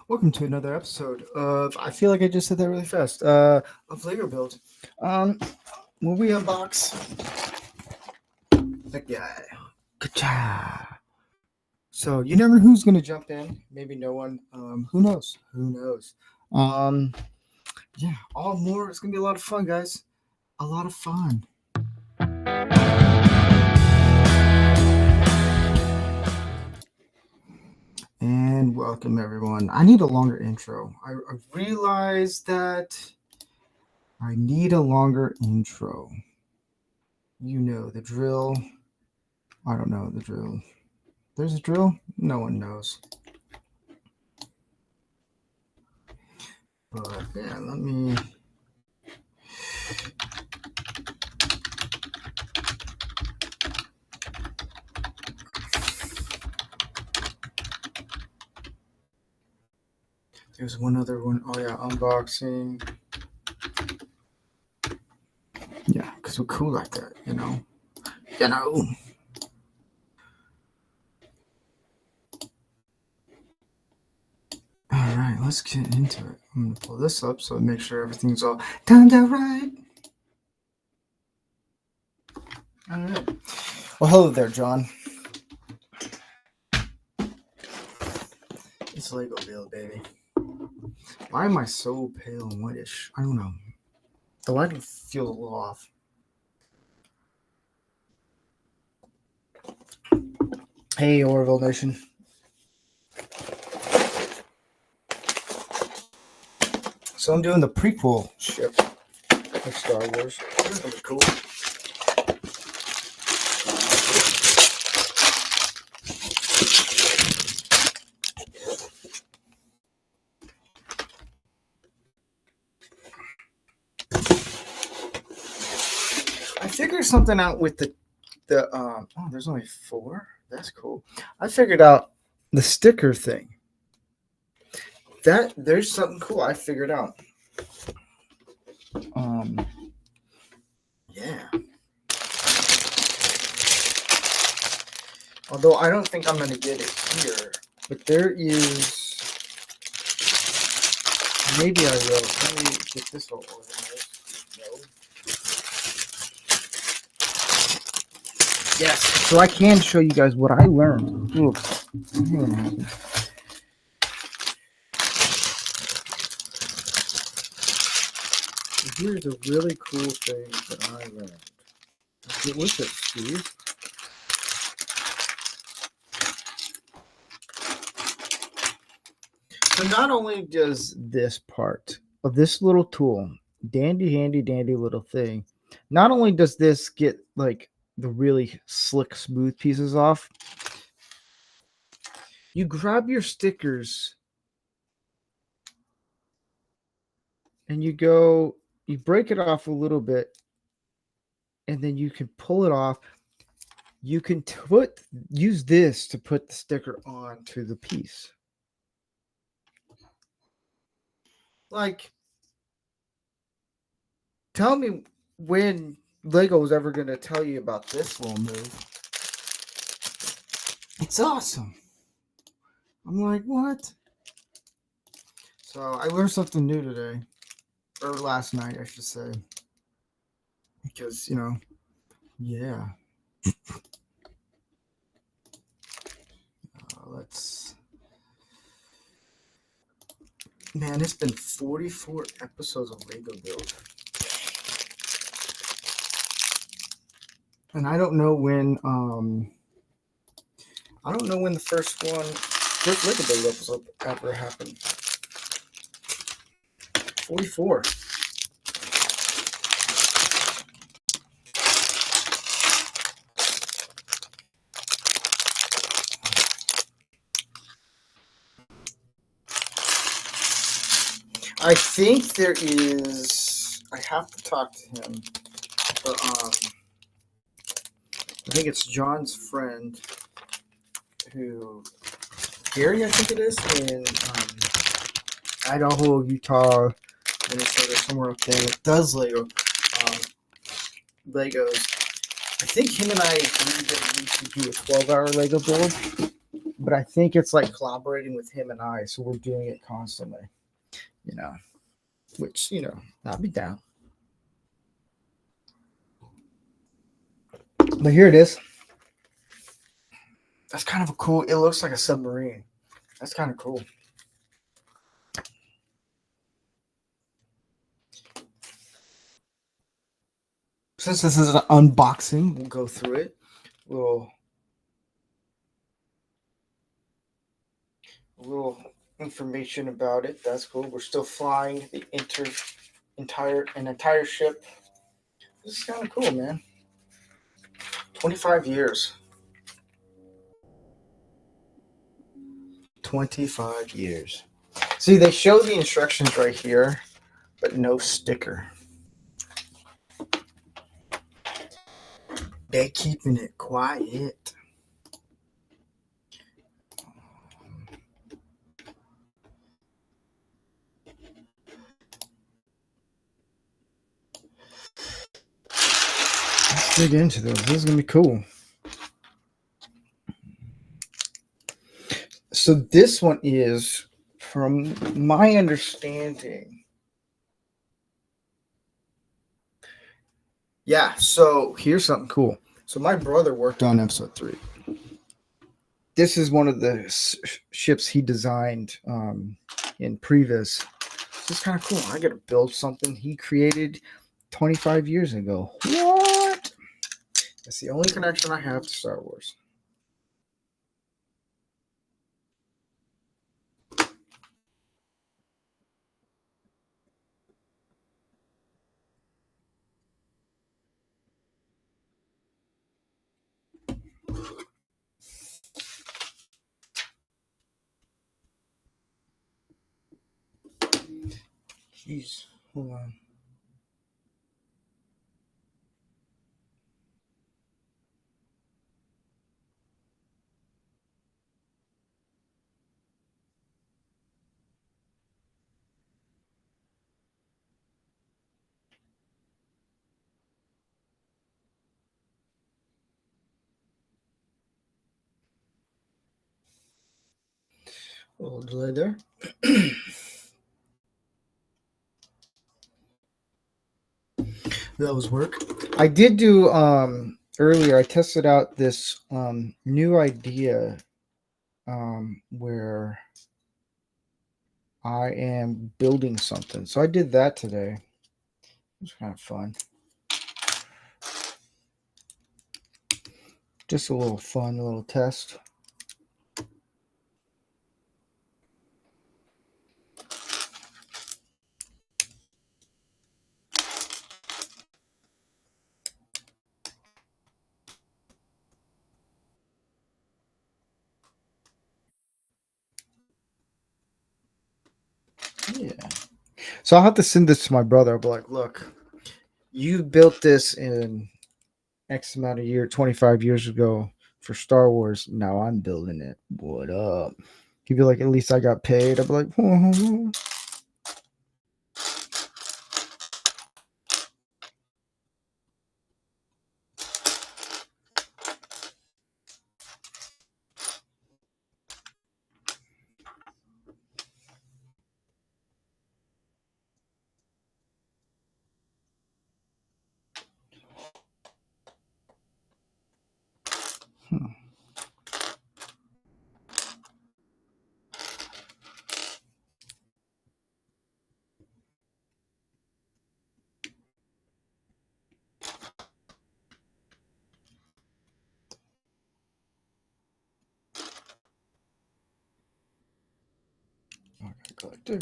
Welcome to another episode of, I feel like I just said that really fast, of Lego Build. When we unbox that guy. Ka-cha. So you never know who's going to jump in. Maybe no one. Who knows? Who knows? Yeah, all more. It's going to be a lot of fun, guys. A lot of fun. And welcome, everyone. I need a longer intro. I realized that I need a longer intro. You know the drill. I don't know the drill. There's a drill? No one knows. But yeah, let me. There's one other one. Oh yeah, unboxing. Yeah, because we're cool like that, you know. You know. All right, let's get into it. I'm gonna pull this up so I make sure everything's all timed out right. All right. Well, hello there, John. It's Lego Build, baby. Why am I so pale and whitish? I don't know. The lighting feels a little off. Hey, Orville Nation. So I'm doing the prequel ship of Star Wars. This is gonna be cool. I figured something out with the oh, there's only 4. That's cool. I figured out the sticker thing. There's something cool I figured out. Yeah. Although I don't think I'm gonna get it here, but there is. Maybe I will. Let me get this all organized. No. Yes. So I can show you guys what I learned. Oops. Here's a really cool thing that I learned. Get with it, Steve. So not only does this part of this little tool, dandy little thing, not only does this get like the really slick, smooth pieces off, you grab your stickers and you break it off a little bit, and then you can pull it off. You can use this to put the sticker onto the piece. Like, tell me when Lego's ever going to tell you about this little move. It's awesome. I'm like, what? So I learned something new today. Or last night, I should say. Because, yeah. Let's... Man, it's been 44 episodes of Lego Build. And I don't know when the first Lego Build episode ever happened. 44. I think there is. I have to talk to him. But I think it's John's friend, Gary, I think it is, in Idaho, Utah, Minnesota, somewhere up there, that does Legos. I think him and I agreed that we should do a 12-hour Lego build. but I think it's like collaborating with him and I, so we're doing it constantly, you know, which, I'll be down. But here it is. That's kind of a cool, it looks like a submarine. That's kind of cool. Since this is an unboxing, we'll go through it. A little information about it. That's cool. We're still flying the entire ship. This is kind of cool, man. 25 years. 25 years. See, they show the instructions right here, but no sticker. They're keeping it quiet. Let's dig into this. This is going to be cool. So this one is, from my understanding, yeah, so here's something cool. So my brother worked on episode 3. This is one of the ships he designed in previous. This is kind of cool. I got to build something he created 25 years ago. What? That's the only connection I have to Star Wars. Jeez, hold on. A little delay there. That was work. I did do earlier. I tested out this new idea where I am building something. So I did that today. It was kind of fun. Just a little fun little test. Yeah. So I'll have to send this to my brother. I'll be like, look, you built this in X amount of year, 25 years ago for Star Wars. Now I'm building it. What up? He'd be like, at least I got paid. I'd be like, oh. Collector.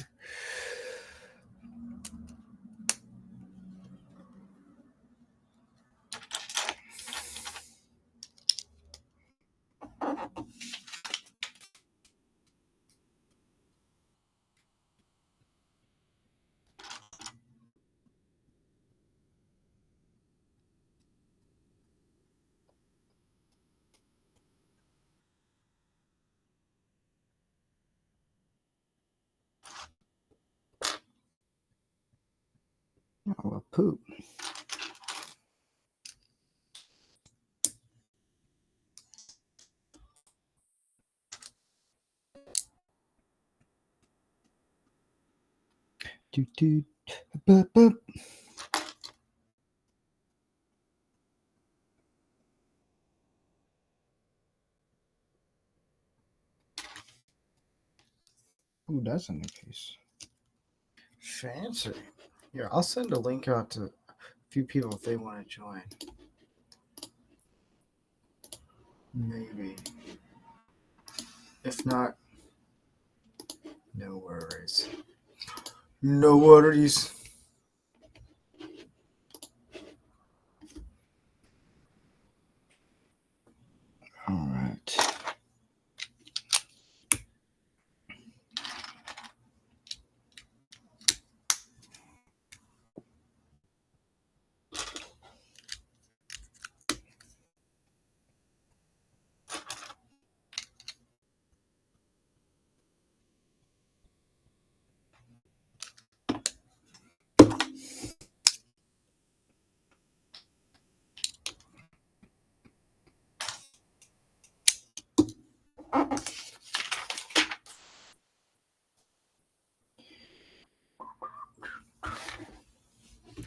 Oh, poop. Do, do, bup, bup. Ooh, that's a new piece. Fancy. Here, I'll send a link out to a few people if they want to join. Maybe. If not, no worries. No worries. All right.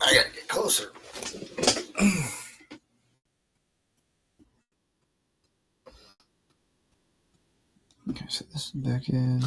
I gotta get closer. Okay, so this is back in.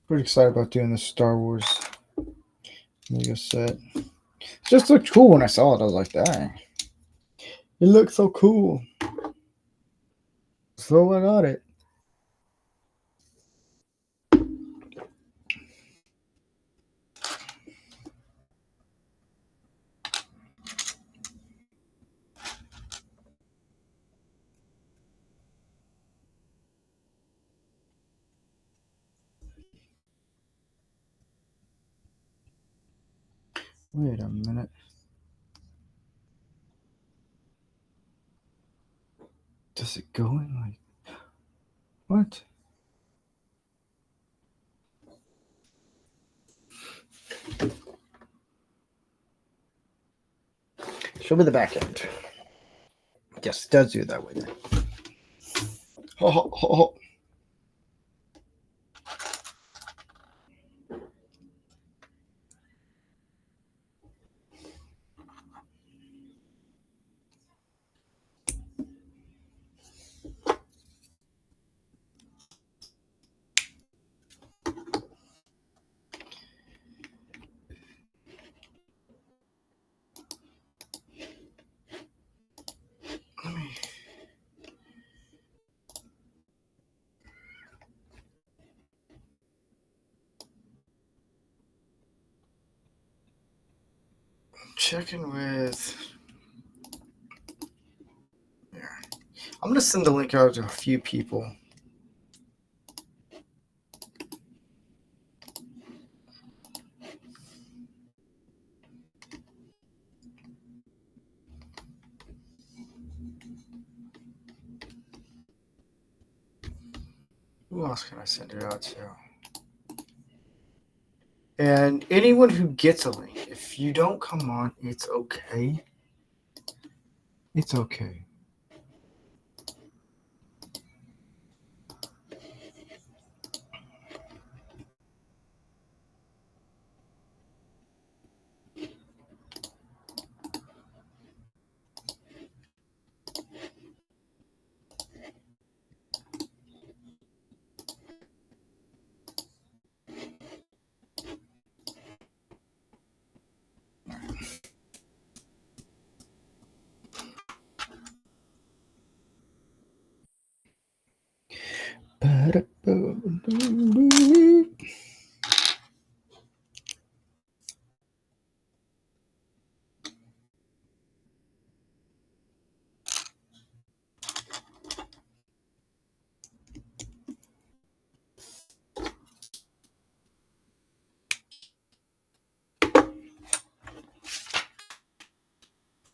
Pretty excited about doing this Star Wars Lego set. It just looked cool when I saw it. I was like, dang. It looks so cool. So I got it. Wait a minute. Does it go in like what? Show me the back end. Yes, it does do it that way then. Oh. Let me checking with. Yeah. I'm gonna send the link out to a few people. Who else can I send it out to? And anyone who gets a link, if you don't come on, it's okay. It's okay.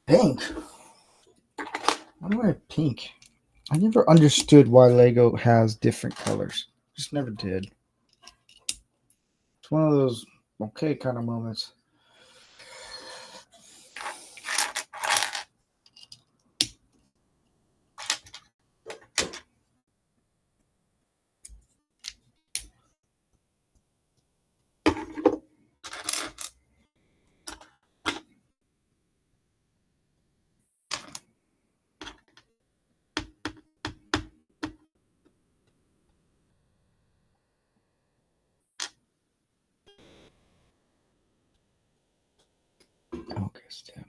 Pink. Why do I have pink? I never understood why Lego has different colors. Just never did. It's one of those okay kind of moments. Okay, stand.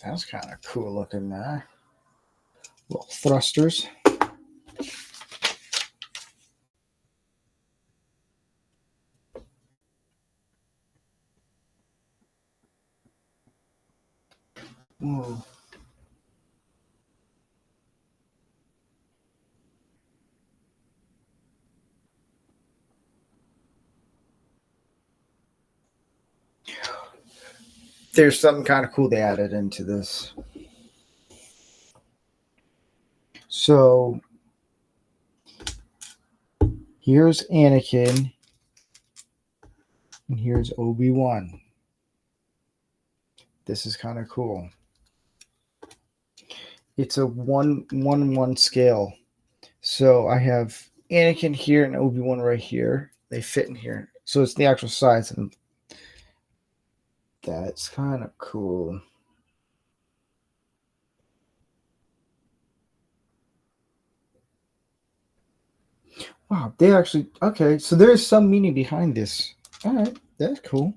That's kind of cool looking there. Little thrusters. Whoa. There's something kind of cool they added into this. So here's Anakin, and here's Obi-Wan. This is kind of cool. It's a 1-1-1 scale. So I have Anakin here and Obi-Wan right here. They fit in here. So it's the actual size, and that's kind of cool. Wow, they actually, okay, so there's some meaning behind this. All right, that's cool.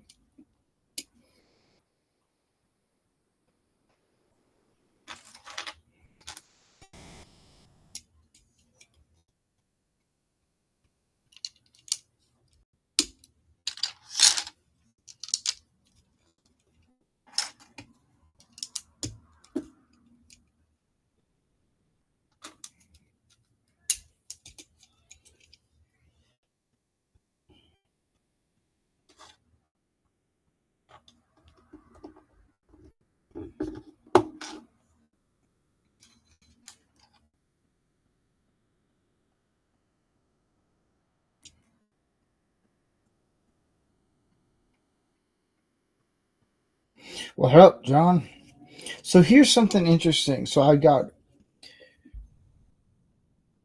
Well, hello, John. So here's something interesting. So I got,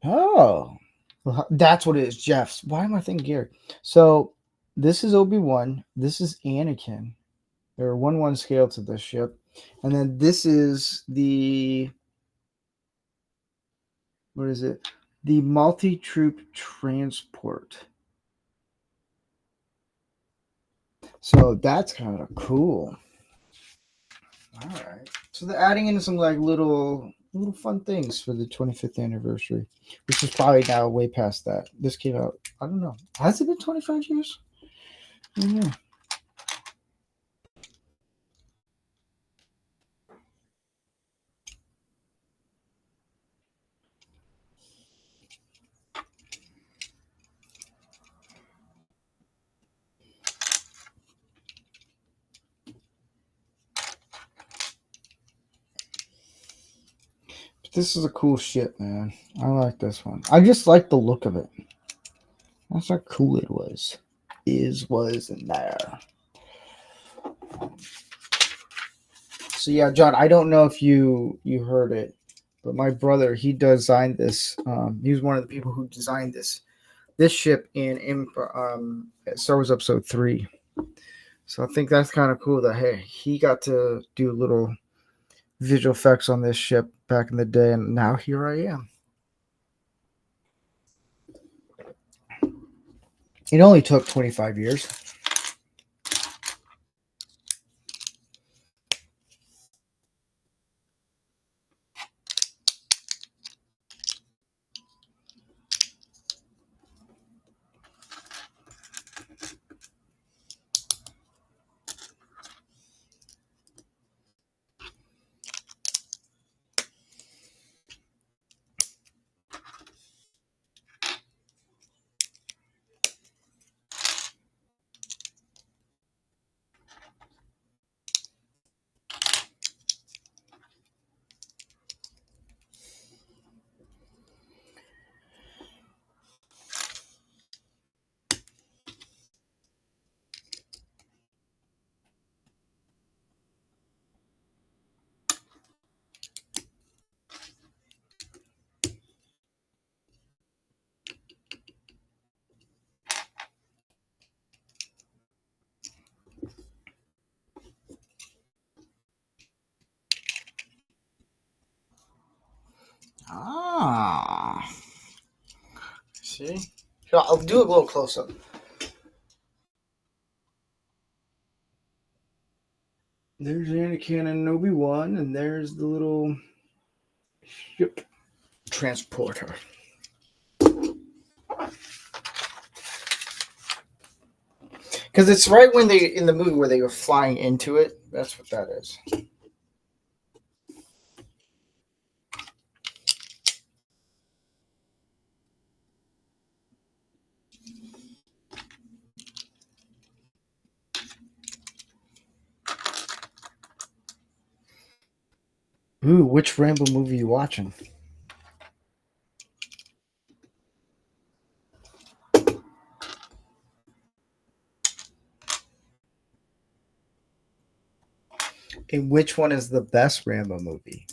oh, well, that's what it is, Jeff's. Why am I thinking Gary? So this is Obi-Wan. This is Anakin. There are 1-1 scale to this ship. And then this is the, what is it? The multi-troop transport. So that's kind of cool. All right. So they're adding in some like little fun things for the 25th anniversary, which is probably now way past that. This came out, I don't know. Has it been 25 years? Yeah. This is a cool ship, man. I like this one. I just like the look of it. That's how cool it was. Was in there. So yeah, John, I don't know if you heard it, but my brother, he designed this. He was one of the people who designed this ship in Star Wars Episode 3. So I think that's kind of cool that hey, he got to do a little visual effects on this ship back in the day, and now here I am. It only took 25 years. Ah. See? So I'll do a little close up. There's Anakin and Obi-Wan, and there's the little ship transporter. Because it's right when they, in the movie where they were flying into it. That's what that is. Ooh, which Rambo movie are you watching? And which one is the best Rambo movie?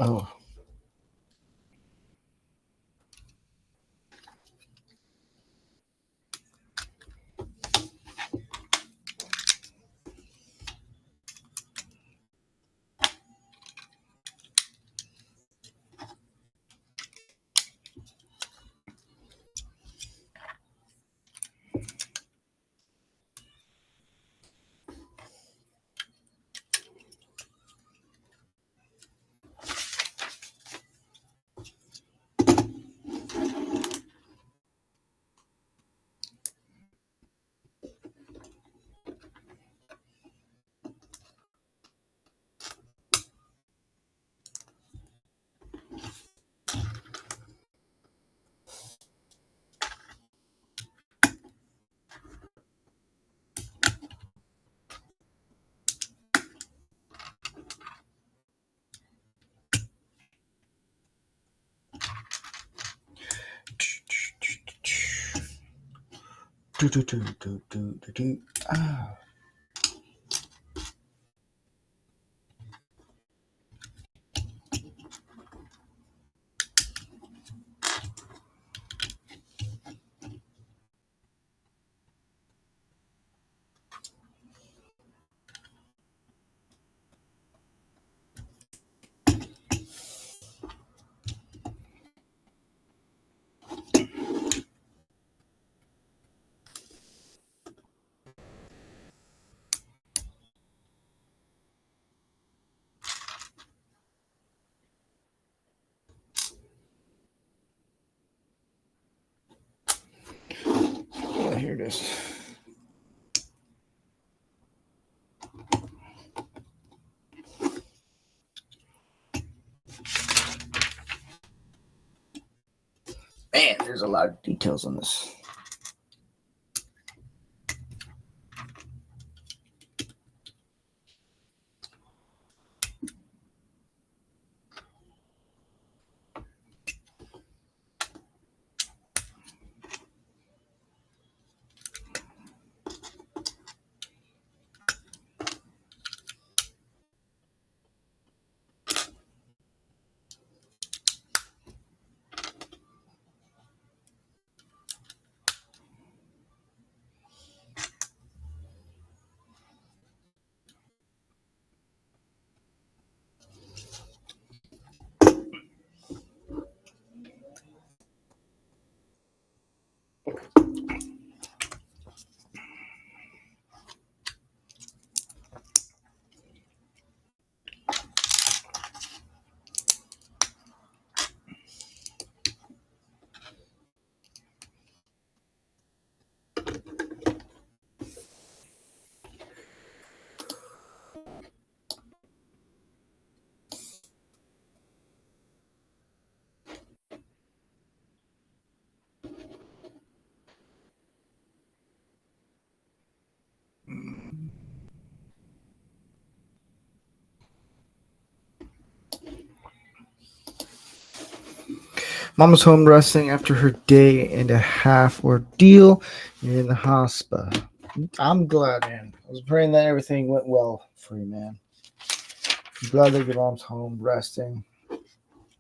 Oh. Ah. Here it is. Man, there's a lot of details on this. Mama's home resting after her day and a half ordeal in the hospital. I'm glad, man. I was praying that everything went well for you, man. I'm glad that your mom's home resting.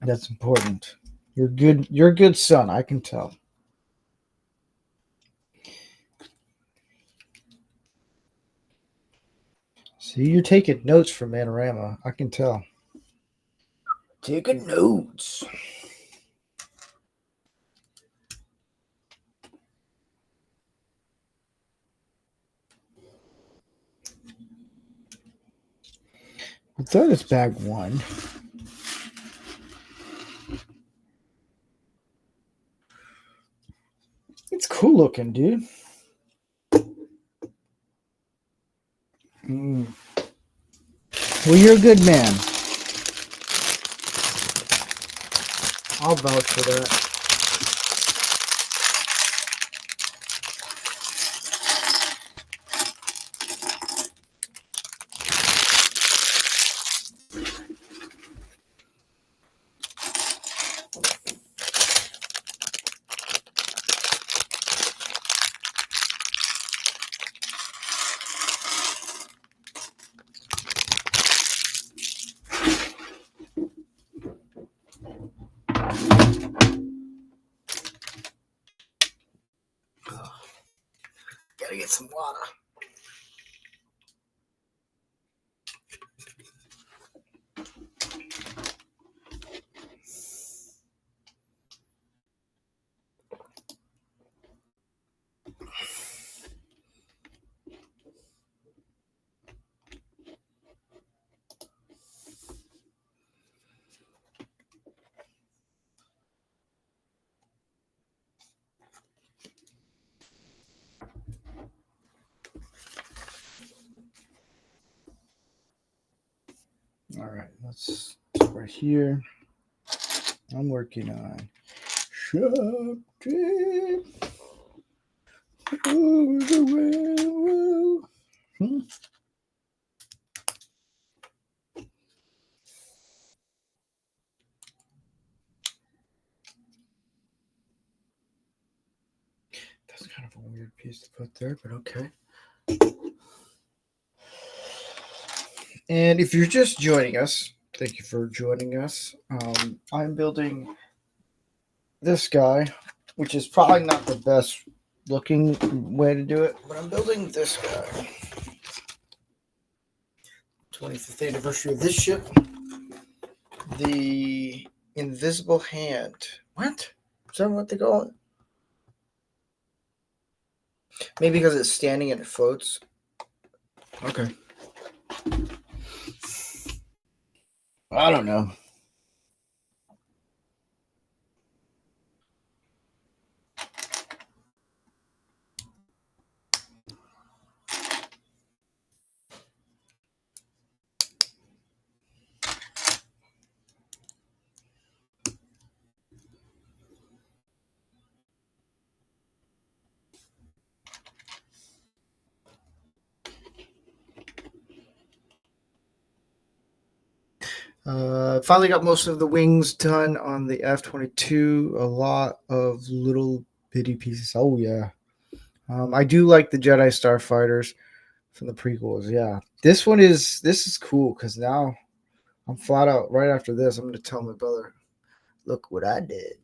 That's important. You're good. You're a good son. I can tell. See, you're taking notes from Manorama. I can tell. Taking notes. That is bag one. It's cool looking, dude. Well, you're a good man. I'll vouch for that. Gotta get some water. All right, let's right here. I'm working on Shop Trip over the railroad. That's kind of a weird piece to put there, but okay. And if you're just joining us, thank you for joining us. I'm building this guy, which is probably not the best looking way to do it, but I'm building this guy. 25th anniversary of this ship. The Invisible Hand. What? Is that what they call it? Maybe because it's standing and it floats. Okay. I don't know. Finally got most of the wings done on the F-22. A lot of little bitty pieces. Oh yeah. I do like the Jedi Starfighters from the prequels. Yeah, this is cool because now I'm flat out. Right after this, I'm gonna tell my brother, "Look what I did."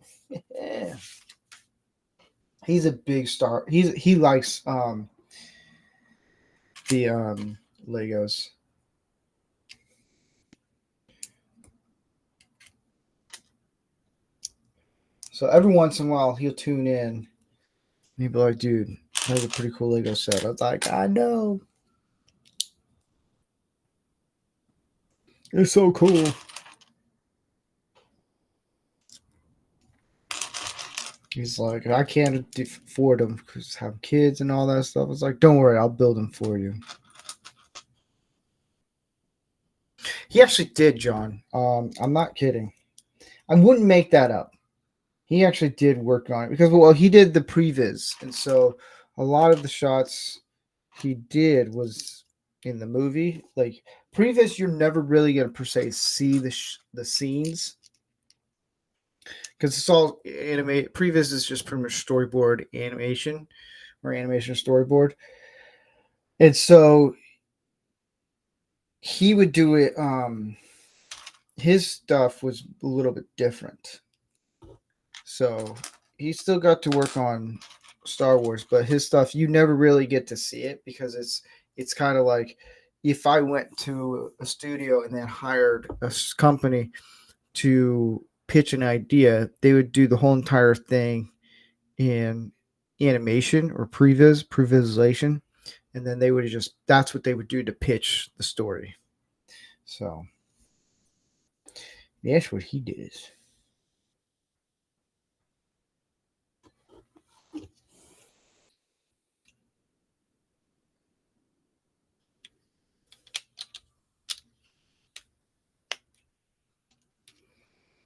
Yeah. He's a big star. He likes the Legos. So every once in a while he'll tune in. He'll be like, "Dude, that's a pretty cool Lego set." I was like, "I know, it's so cool." He's like, "I can't afford them because have kids and all that stuff." I was like, "Don't worry, I'll build them for you." He actually did, John. I'm not kidding. I wouldn't make that up. He actually did work on it because, well, he did the previs, and so a lot of the shots he did was in the movie. Like previs, you're never really gonna per se see the scenes because it's all animate. Previs is just pretty much storyboard animation or animation storyboard, and so he would do it. His stuff was a little bit different. So he still got to work on Star Wars, but his stuff you never really get to see it because it's kind of like if I went to a studio and then hired a company to pitch an idea, they would do the whole entire thing in animation or previsization, and then they would just that's what they would do to pitch the story. So that's what he did.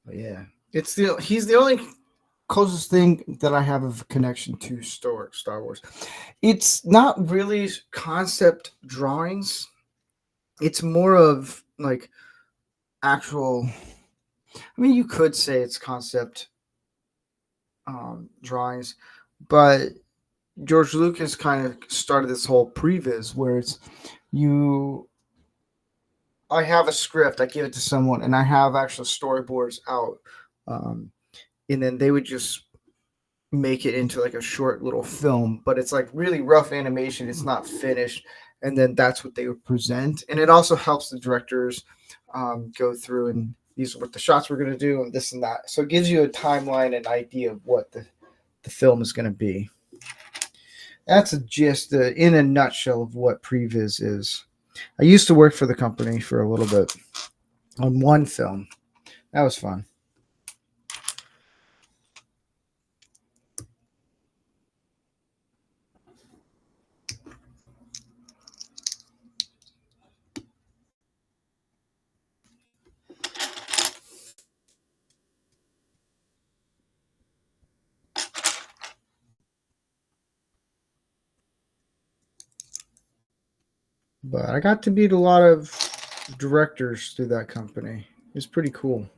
But yeah, it's the he's the only closest thing that I have of a connection to Star Wars. It's not really concept drawings. It's more of like actual. I mean, you could say it's concept drawings, but George Lucas kind of started this whole previs where it's you. I have a script, I give it to someone, and I have actual storyboards out, um, and then they would just make it into like a short little film, but it's like really rough animation. It's not finished, and then that's what they would present. And it also helps the directors go through and these are what the shots we're going to do and this and that. So it gives you a timeline and idea of what the film is going to be. That's a gist, in a nutshell, of what previs is. I used to work for the company for a little bit on one film. That was fun. But I got to meet a lot of directors through that company. It was pretty cool.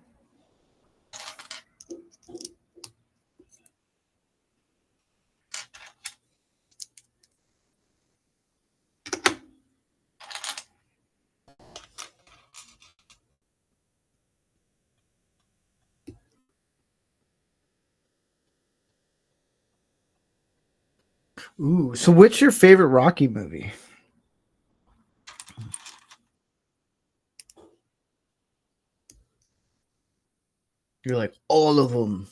Ooh, so what's your favorite Rocky movie? You're like all of them.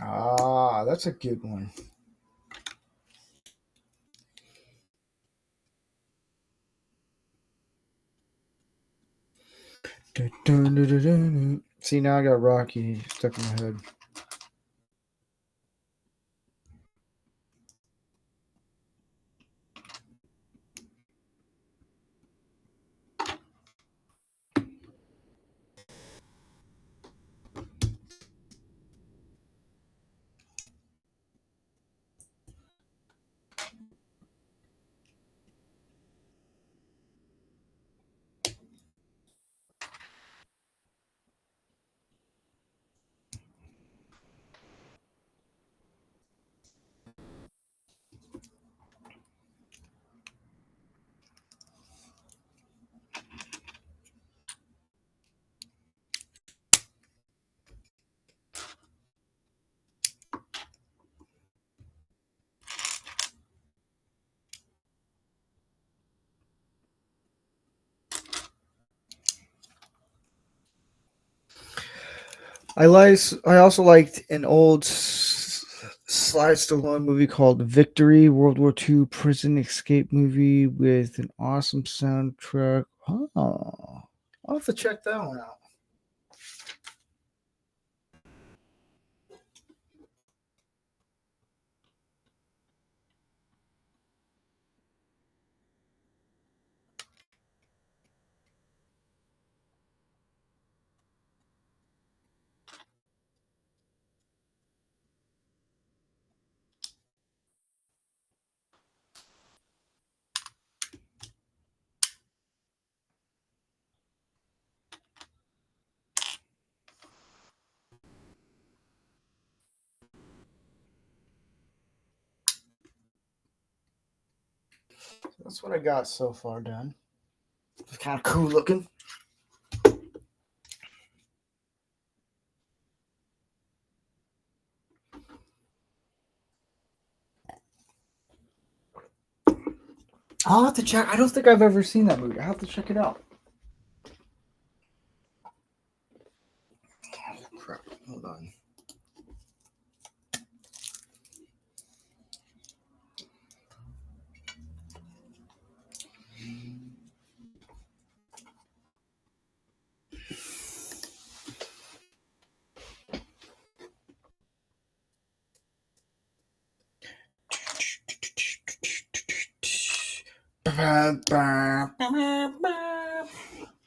Ah, that's a good one. See, now I got Rocky stuck in my head. I also liked an old Sly Stallone movie called Victory, World War II prison escape movie with an awesome soundtrack. Oh, I'll have to check that one out. That's what I got so far done. It's kind of cool looking. I'll have to check. I don't think I've ever seen that movie. I'll have to check it out. Oh, crap. Hold on.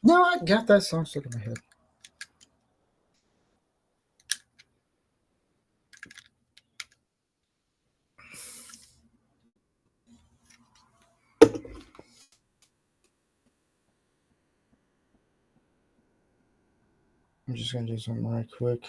No, I got that song stuck in my head. I'm just gonna do something right quick.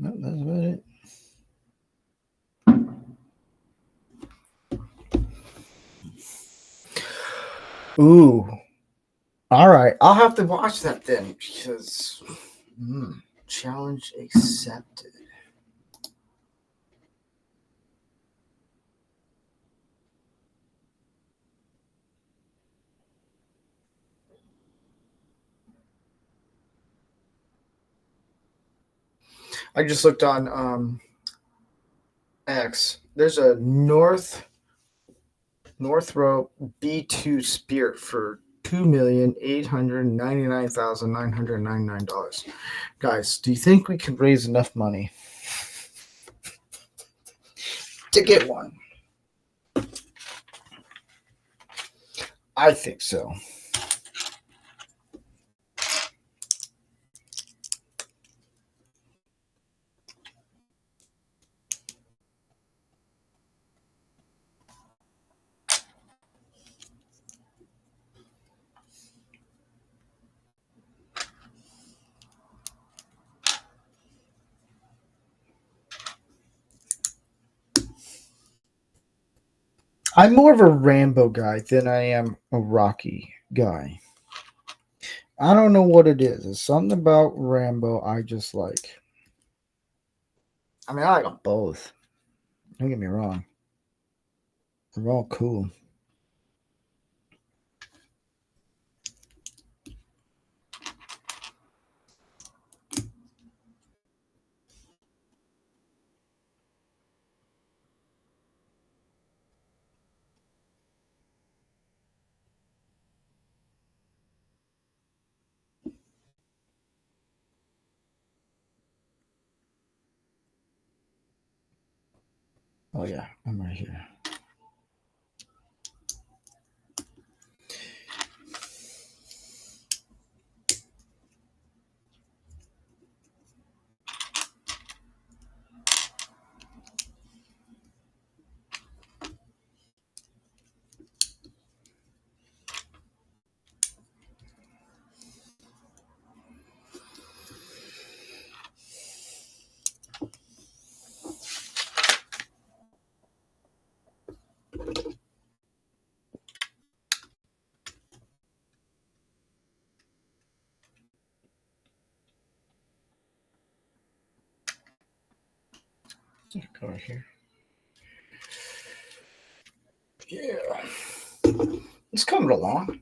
No, that's about it. Ooh. All right. I'll have to watch that then because challenge accepted. I just looked on X. There's a Northrop B2 Spirit for $2,899,999. Guys, do you think we can raise enough money to get one? I think so. I'm more of a Rambo guy than I am a Rocky guy. I don't know what it is. It's something about Rambo I just like. I mean, I like them both. Don't get me wrong. They're all cool. Oh yeah, I'm right here. Go right here. Yeah, it's coming along.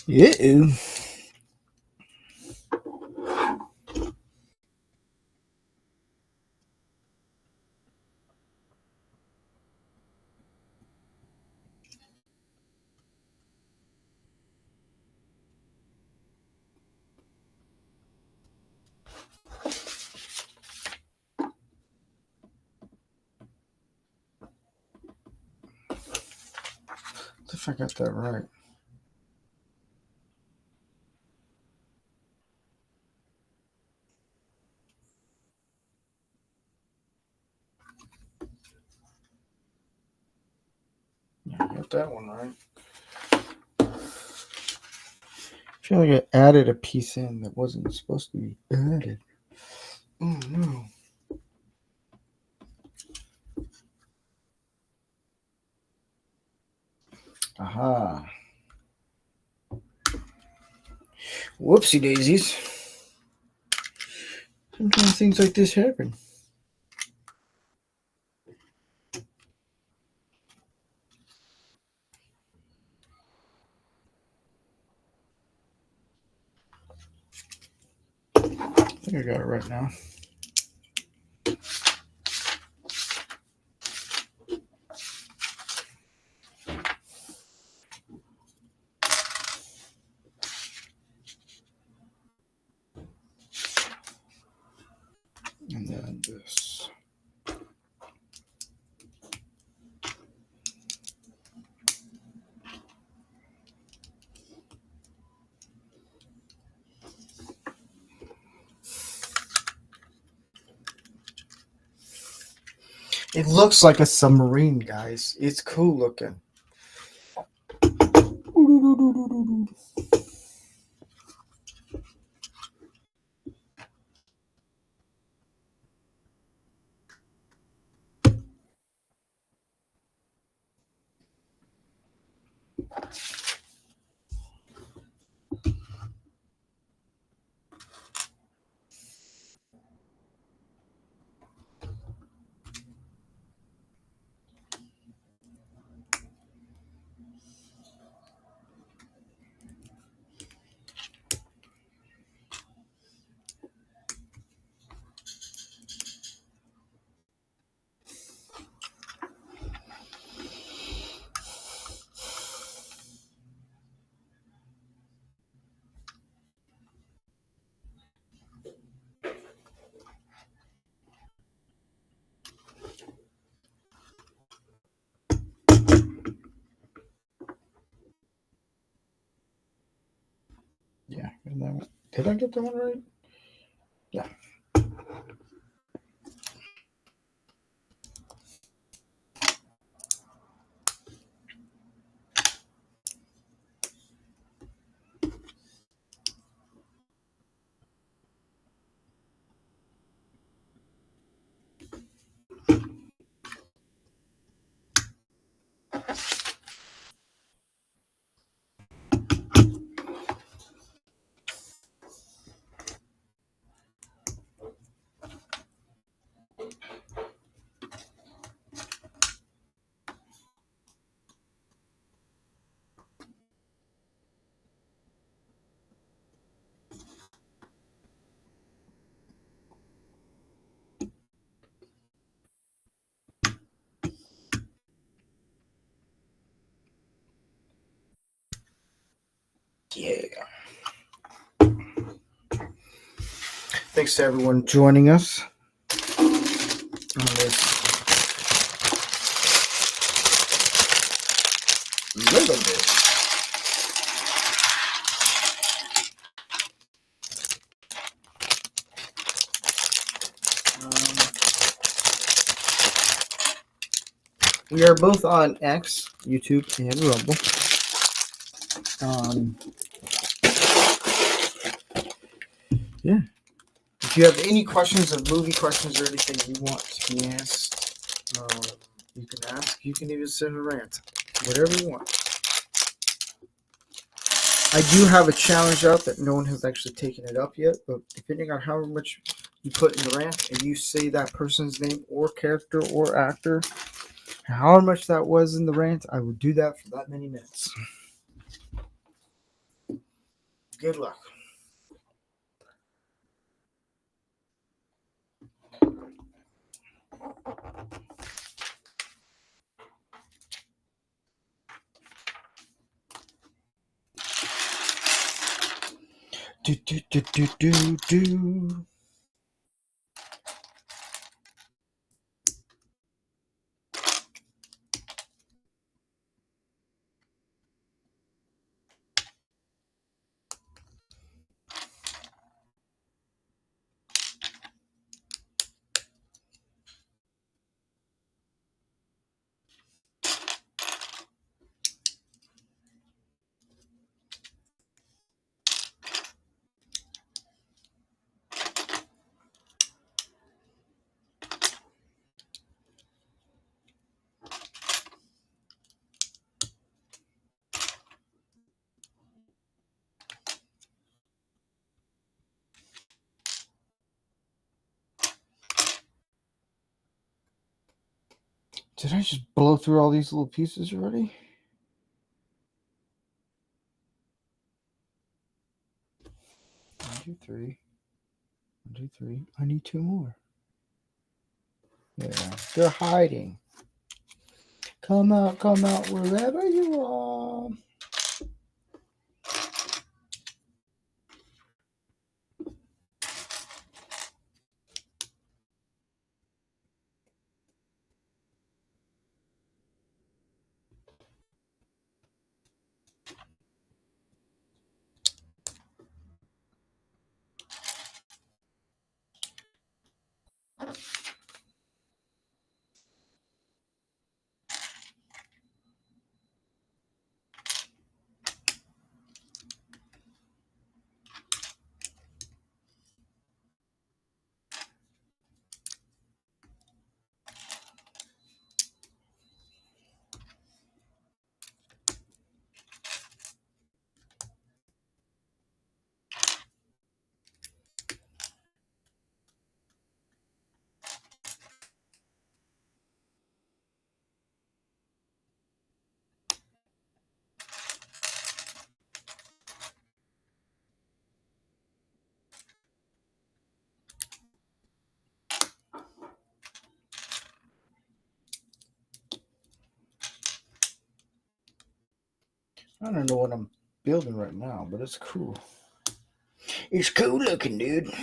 Yeah. If I got that right. Yeah, I got that one right. I feel like I added a piece in that wasn't supposed to be added. Oh no. Aha. Whoopsie daisies. I'm trying to things like this happen. I think I got it right now. And then this. It looks like a submarine, guys. It's cool looking. Yeah, and that one. Did I get that one right? Yeah. Yeah. Thanks to everyone joining us on this little bit. We are both on X, YouTube, and Rumble. Yeah. If you have any questions of movie questions or anything you want to be asked, you can ask. You can even send a rant. Whatever you want. I do have a challenge out that no one has actually taken it up yet, but depending on how much you put in the rant and you say that person's name or character or actor, however much that was in the rant, I will do that for that many minutes. Good luck. Do. Did I just blow through all these little pieces already? One, two, three. 1, 2, 3. I need 2 more. Yeah, they're hiding. Come out wherever you are. I don't know what I'm building right now, but it's cool. It's cool looking, dude.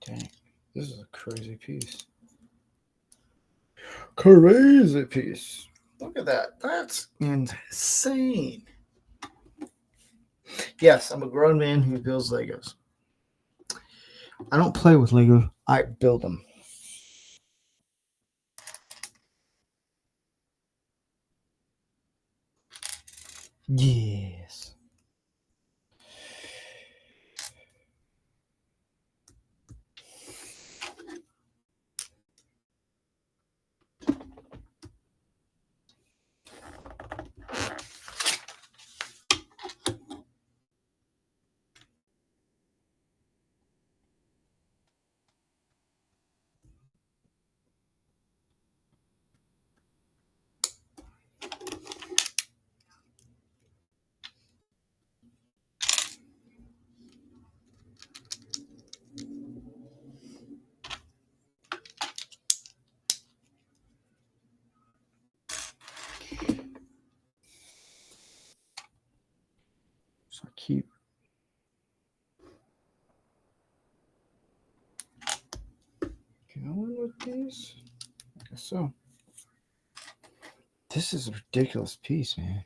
Dang, this is a crazy piece. Crazy piece. Look at that. That's insane. Yes, I'm a grown man who builds Legos. I don't play with Lego. I build them. Yes. keep going with these? I guess so. This is a ridiculous piece, man.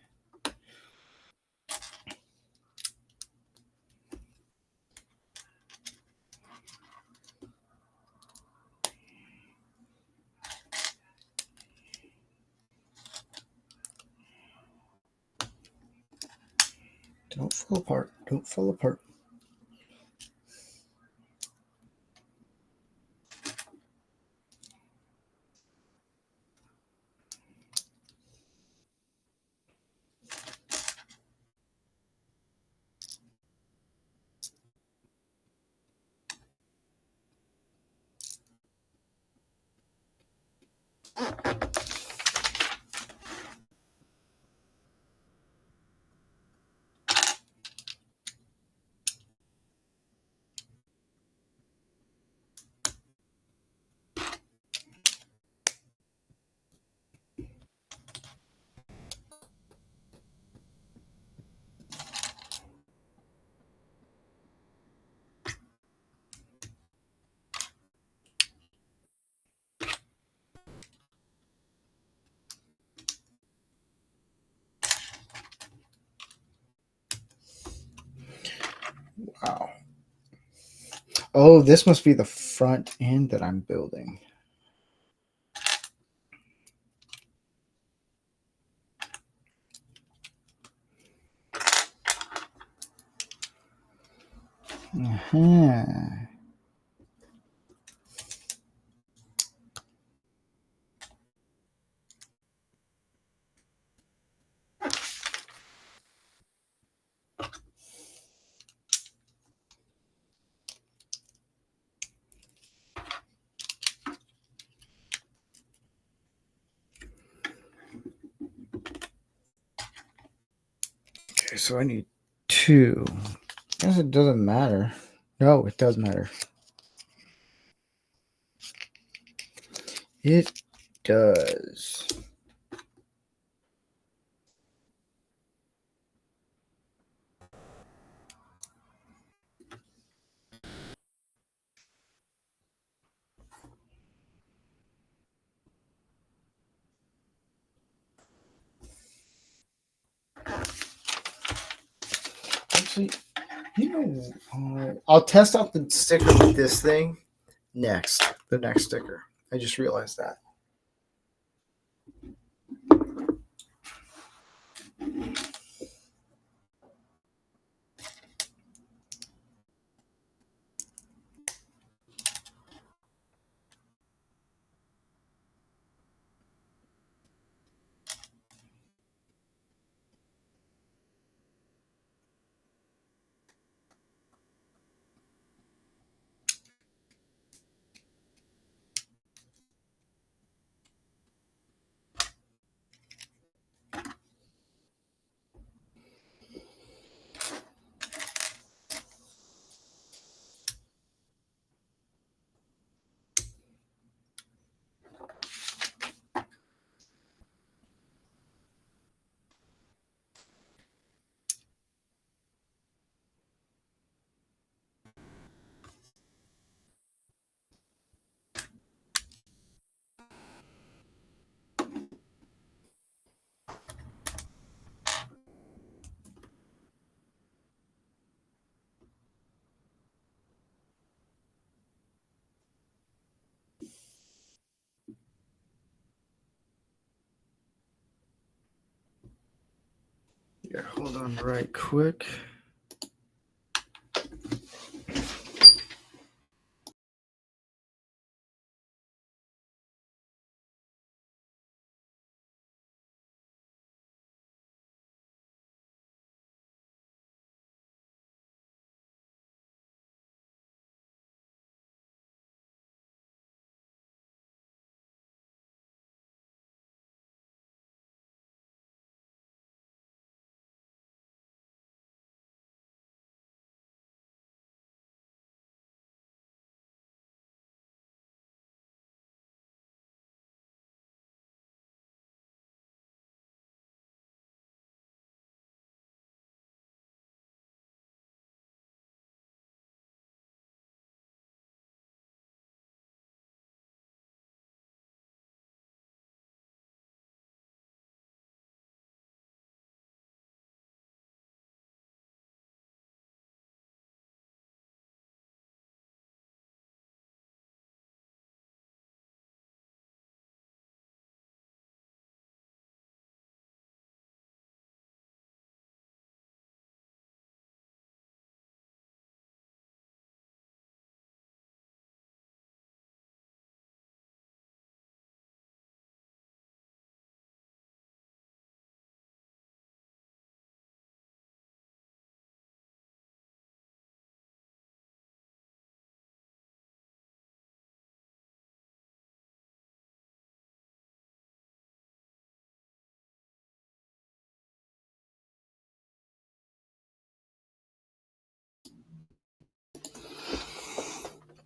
Don't fall apart. Don't fall apart. Wow. Oh, this must be the front end that I'm building. Uh-huh. Okay, so I need 2. I guess it doesn't matter. No, it does matter. It does. Actually, I'll test out the sticker with this thing next. The next sticker. I just realized that. Yeah, hold on right quick.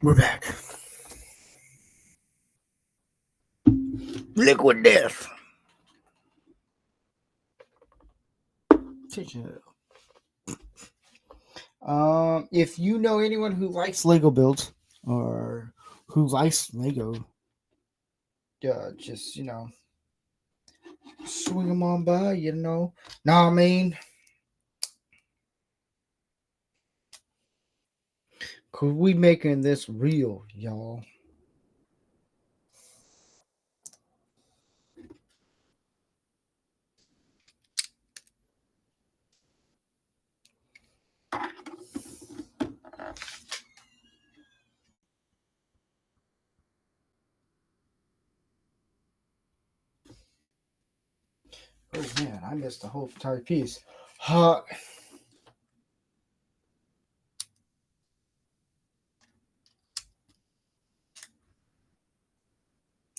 We're back. Liquid death. If you know anyone who likes Lego builds or who likes Lego, just swing them on by. Know what I mean? Cause we making this real, y'all. Oh man, I missed the whole entire piece.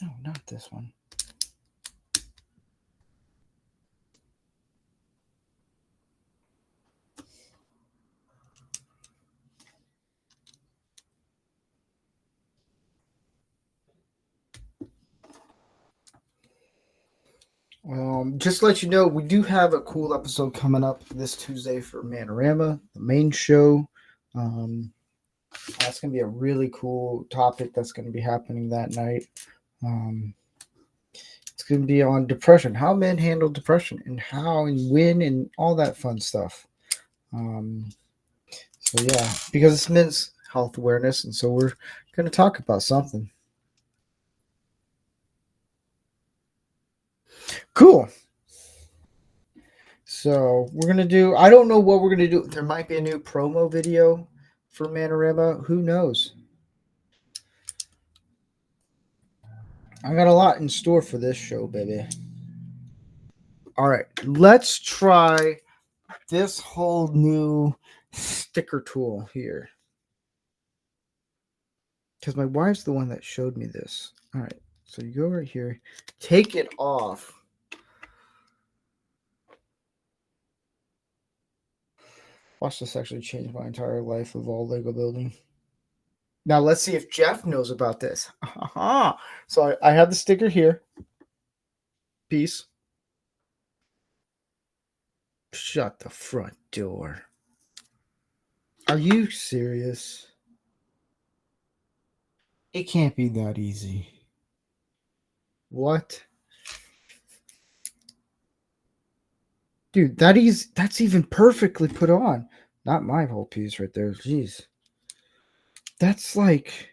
No, not this one. Just to let you know, we do have a cool episode coming up this Tuesday for Manorama, the main show. That's going to be a really cool topic that's going to be happening that night. It's going to be on depression, how men handle depression, and how and when, and all that fun stuff. So yeah, because it's men's health awareness, and so we're going to talk about something. Cool. So we're going to do, I don't know what we're going to do. There might be a new promo video for Manorama. Who knows? I got a lot in store for this show, baby. All right, let's try this whole new sticker tool here. Because my wife's the one that showed me this. All right, so you go right here, take it off. Watch this actually change my entire life of all Lego building. Now let's see if Jeff knows about this. So I have the sticker here. Piece. Shut the front door. Are you serious? It can't be that easy. What? Dude, that's even perfectly put on. Not my whole piece right there. Jeez. That's like...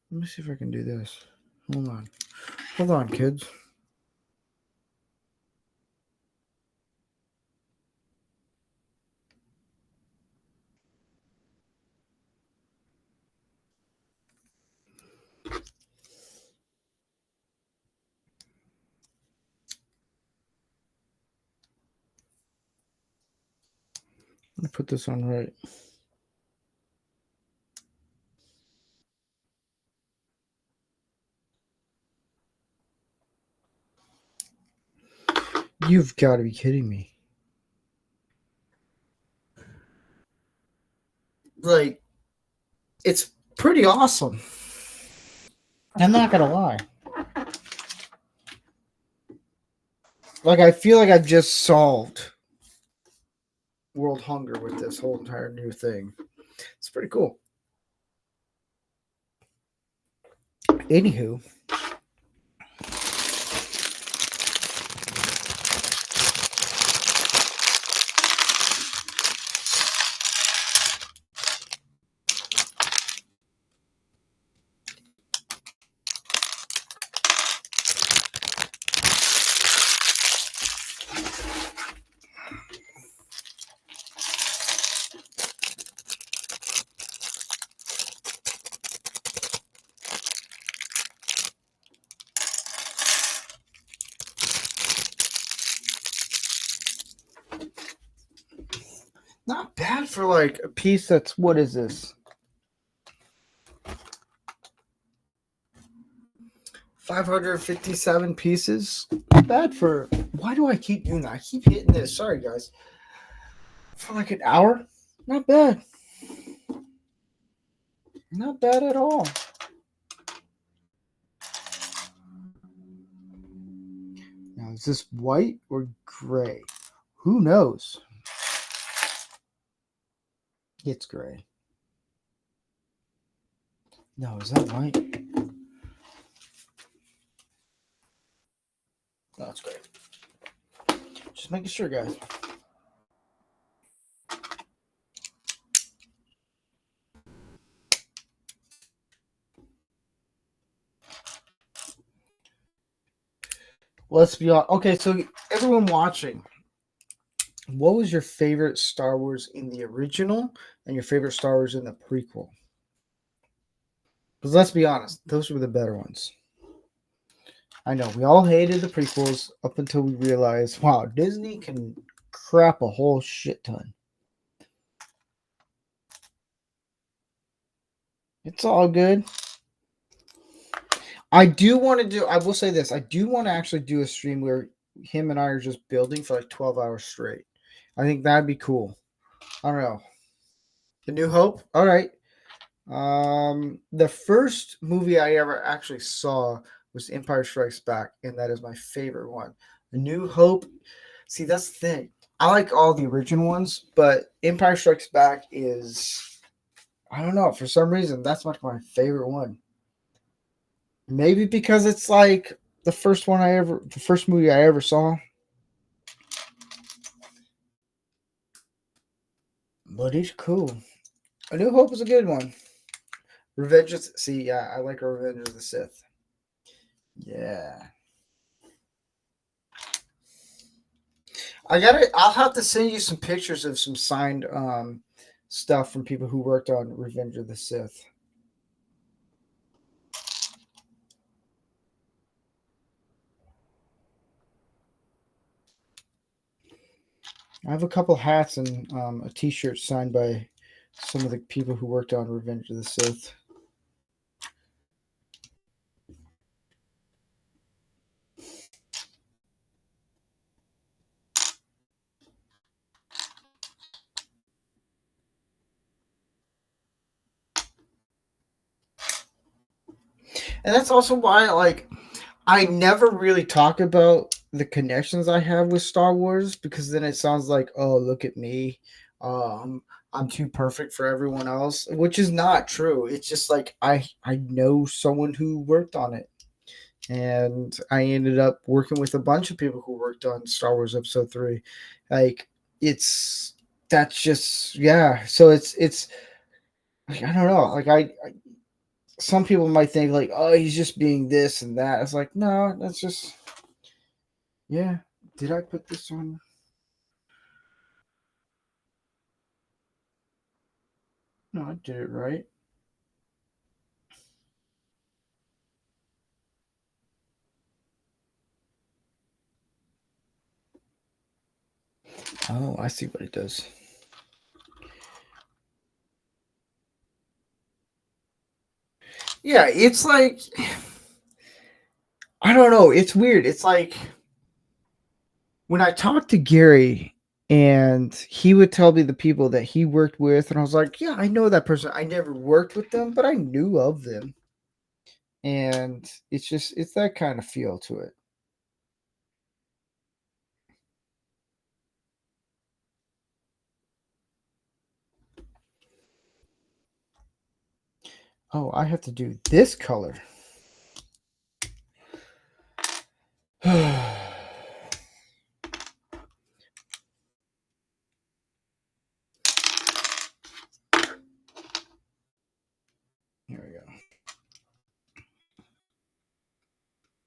Let me see if I can do this. Hold on. Hold on, kids. Let me put this on right. You've got to be kidding me. Like, it's pretty awesome. I'm not going to lie. Like, I feel like I've just solved world hunger with this whole entire new thing. It's pretty cool. Anywho. Not bad for like a piece that's, what is this? 557 pieces. Not bad for, why do I keep doing that? I keep hitting this. Sorry, guys. for like an hour. Not bad. Not bad at all. Now, is this white or gray? Who knows? It's gray. No, is that white? No, it's gray. Just making sure, guys. Let's be honest. Okay, so everyone watching, what was your favorite Star Wars in the original and your favorite Star Wars in the prequel? Because let's be honest, those were the better ones. I know we all hated the prequels up until we realized, wow, Disney can crap a whole shit ton. It's all good. I will say this, I do want to actually do a stream where him and I are just building for like 12 hours straight. I think that'd be cool. I don't know. The New Hope? All right. The first movie I ever actually saw was Empire Strikes Back, and that is my favorite one. The New Hope. See, that's the thing. I like all the original ones, but Empire Strikes Back is, I don't know, for some reason that's like my favorite one. Maybe because it's like the first movie I ever saw. But it's cool. A New Hope is a good one. I like Revenge of the Sith. Yeah. I'll have to send you some pictures of some signed stuff from people who worked on Revenge of the Sith. I have a couple hats and a T-shirt signed by some of the people who worked on Revenge of the Sith. And that's also why, like, I never really talk about the connections I have with Star Wars, because then it sounds like, oh, look at me. I'm too perfect for everyone else, which is not true. It's just like I know someone who worked on it. And I ended up working with a bunch of people who worked on Star Wars Episode 3. Like, that's just, yeah. So it's like, I don't know. Like, some people might think like, oh, he's just being this and that. It's like, no, that's just, yeah. Did I put this on? No, I did it right. Oh, I see what it does. Yeah, it's like, I don't know. It's weird. It's like when I talked to Gary and he would tell me the people that he worked with, and I was like, yeah, I know that person. I never worked with them, but I knew of them. And it's that kind of feel to it. Oh, I have to do this color. Here we go.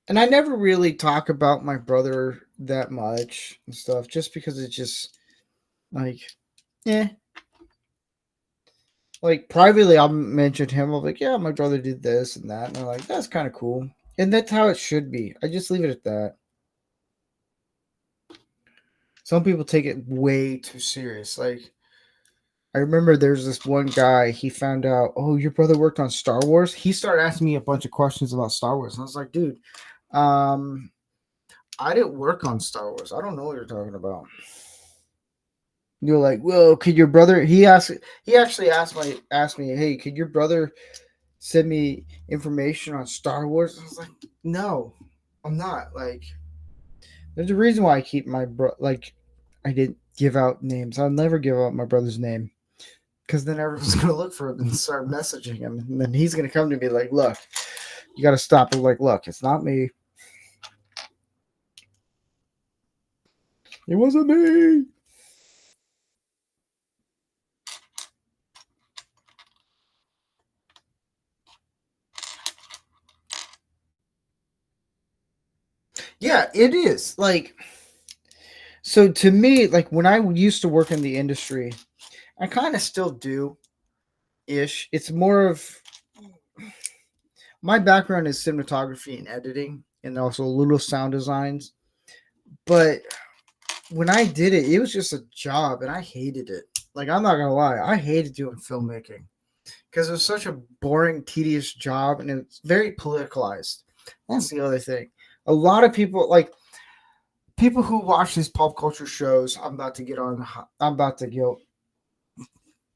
And I never really talk about my brother that much and stuff, just because it's just like, eh. Like, privately, I'll mention him. I'm like, yeah, my brother did this and that. And I'm like, that's kind of cool. And that's how it should be. I just leave it at that. Some people take it way too serious. Like, I remember there's this one guy, he found out, oh, your brother worked on Star Wars. He started asking me a bunch of questions about Star Wars. And I was like, dude, I didn't work on Star Wars. I don't know what you're talking about. You're like, well, could your brother? He actually asked me, hey, could your brother send me information on Star Wars? I was like, no, I'm not. Like, there's a reason why I keep my like, I didn't give out names. I'll never give out my brother's name because then everyone's gonna look for him and start messaging him, and then he's gonna come to me like, look, you got to stop. I'm like, look, it's not me. It wasn't me. Yeah, it is. Like, so to me, like when I used to work in the industry, I kind of still do ish. It's more of my background is cinematography and editing and also a little sound designs. But when I did it, it was just a job and I hated it. Like, I'm not gonna lie, I hated doing filmmaking because it was such a boring, tedious job and it's very politicalized. That's the other thing. A lot of people, like people who watch these pop culture shows, I'm about to get on. I'm about to go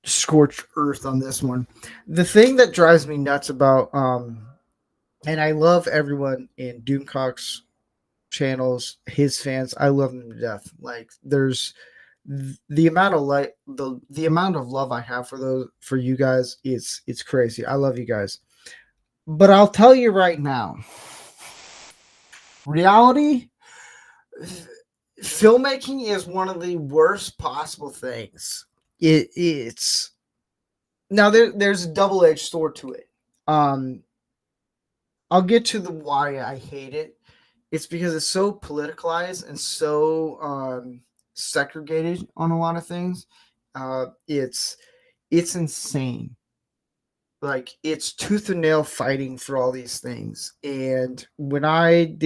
scorch earth on this one. The thing that drives me nuts about, and I love everyone in Doomcock's channels, his fans. I love them to death. Like, there's the amount of the amount of love I have for those for you guys. It's crazy. I love you guys. But I'll tell you right now, reality filmmaking is one of the worst possible things. It's now there's a double-edged sword to it. Um, I'll get to the why I hate it. It's because it's so politicalized and so segregated on a lot of things. It's insane. Like, it's tooth and nail fighting for all these things. And when I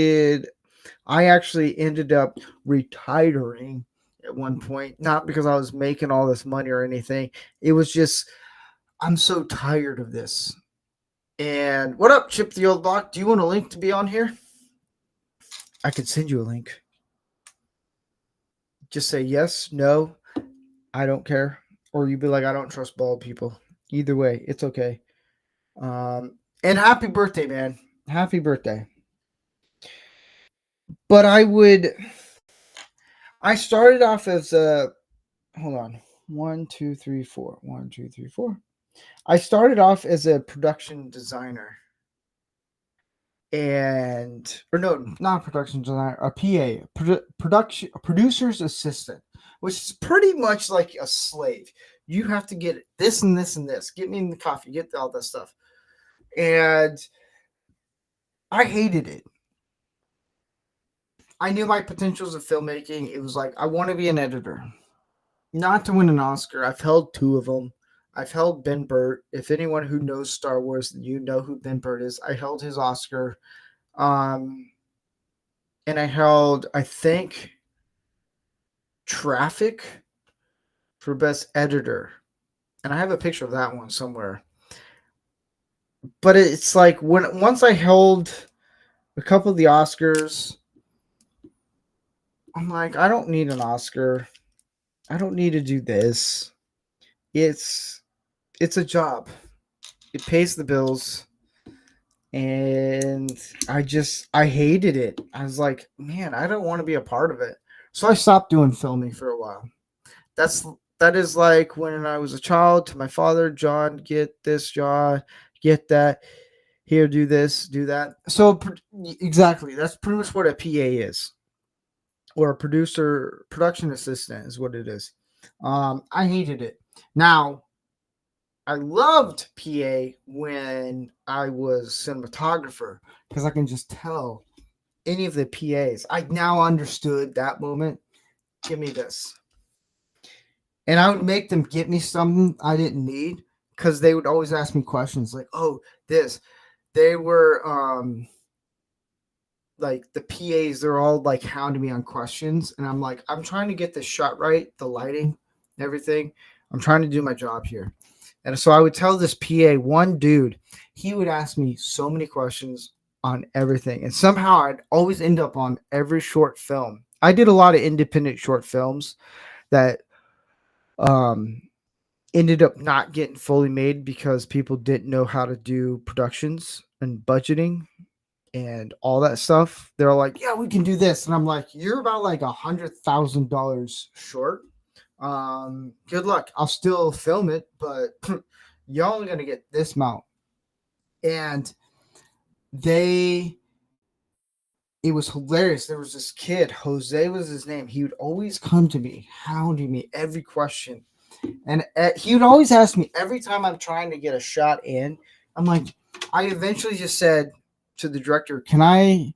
actually ended up retiring at one point, not because I was making all this money or anything. It was just, I'm so tired of this. And what up, Chip the Old Block? Do you want a link to be on here? I could send you a link. Just say yes, no, I don't care. Or you'd be like, I don't trust bald people. Either way, it's okay. And happy birthday, man. Happy birthday. But I started off as a, hold on, 1, 2, 3, 4, 1, 2, 3, 4. I started off as a production designer, and or no, not production designer, a PA, production a producer's assistant, which is pretty much like a slave. You have to get this and this and this. Get me in the coffee. Get all that stuff, and I hated it. I knew my potentials of filmmaking. It was like, I want to be an editor, not to win an Oscar. I've held two of them. I've held Ben Burt. If anyone who knows Star Wars, you know who Ben Burt is. I held his Oscar. And I held, I think, Traffic for Best Editor. And I have a picture of that one somewhere. But it's like, once I held a couple of the Oscars, I'm like, I don't need an Oscar. I don't need to do this. It's a job. It pays the bills. And I hated it. I was like, man, I don't want to be a part of it. So I stopped doing filming for a while. That is like when I was a child to my father, John, get this, John, get that. Here, do this, do that. So exactly, that's pretty much what a PA is, or a production assistant is what it is. I hated it. Now, I loved PA when I was cinematographer because I can just tell any of the PAs. I now understood that moment. Give me this. And I would make them get me something I didn't need because they would always ask me questions like, oh, this. They were like the PAs, they're all like hounding me on questions. And I'm like, I'm trying to get this shot right, the lighting, everything. I'm trying to do my job here. And so I would tell this PA, one dude, he would ask me so many questions on everything. And somehow I'd always end up on every short film. I did a lot of independent short films that ended up not getting fully made because people didn't know how to do productions and budgeting and all that stuff. They're like, yeah, we can do this. And I'm like, you're about like $100,000 short. Good luck. I'll still film it, but you're only going to get this amount. And it was hilarious. There was this kid, Jose was his name. He would always come to me, hounding me every question. And he would always ask me every time I'm trying to get a shot in. I'm like, I eventually just said to the director, can I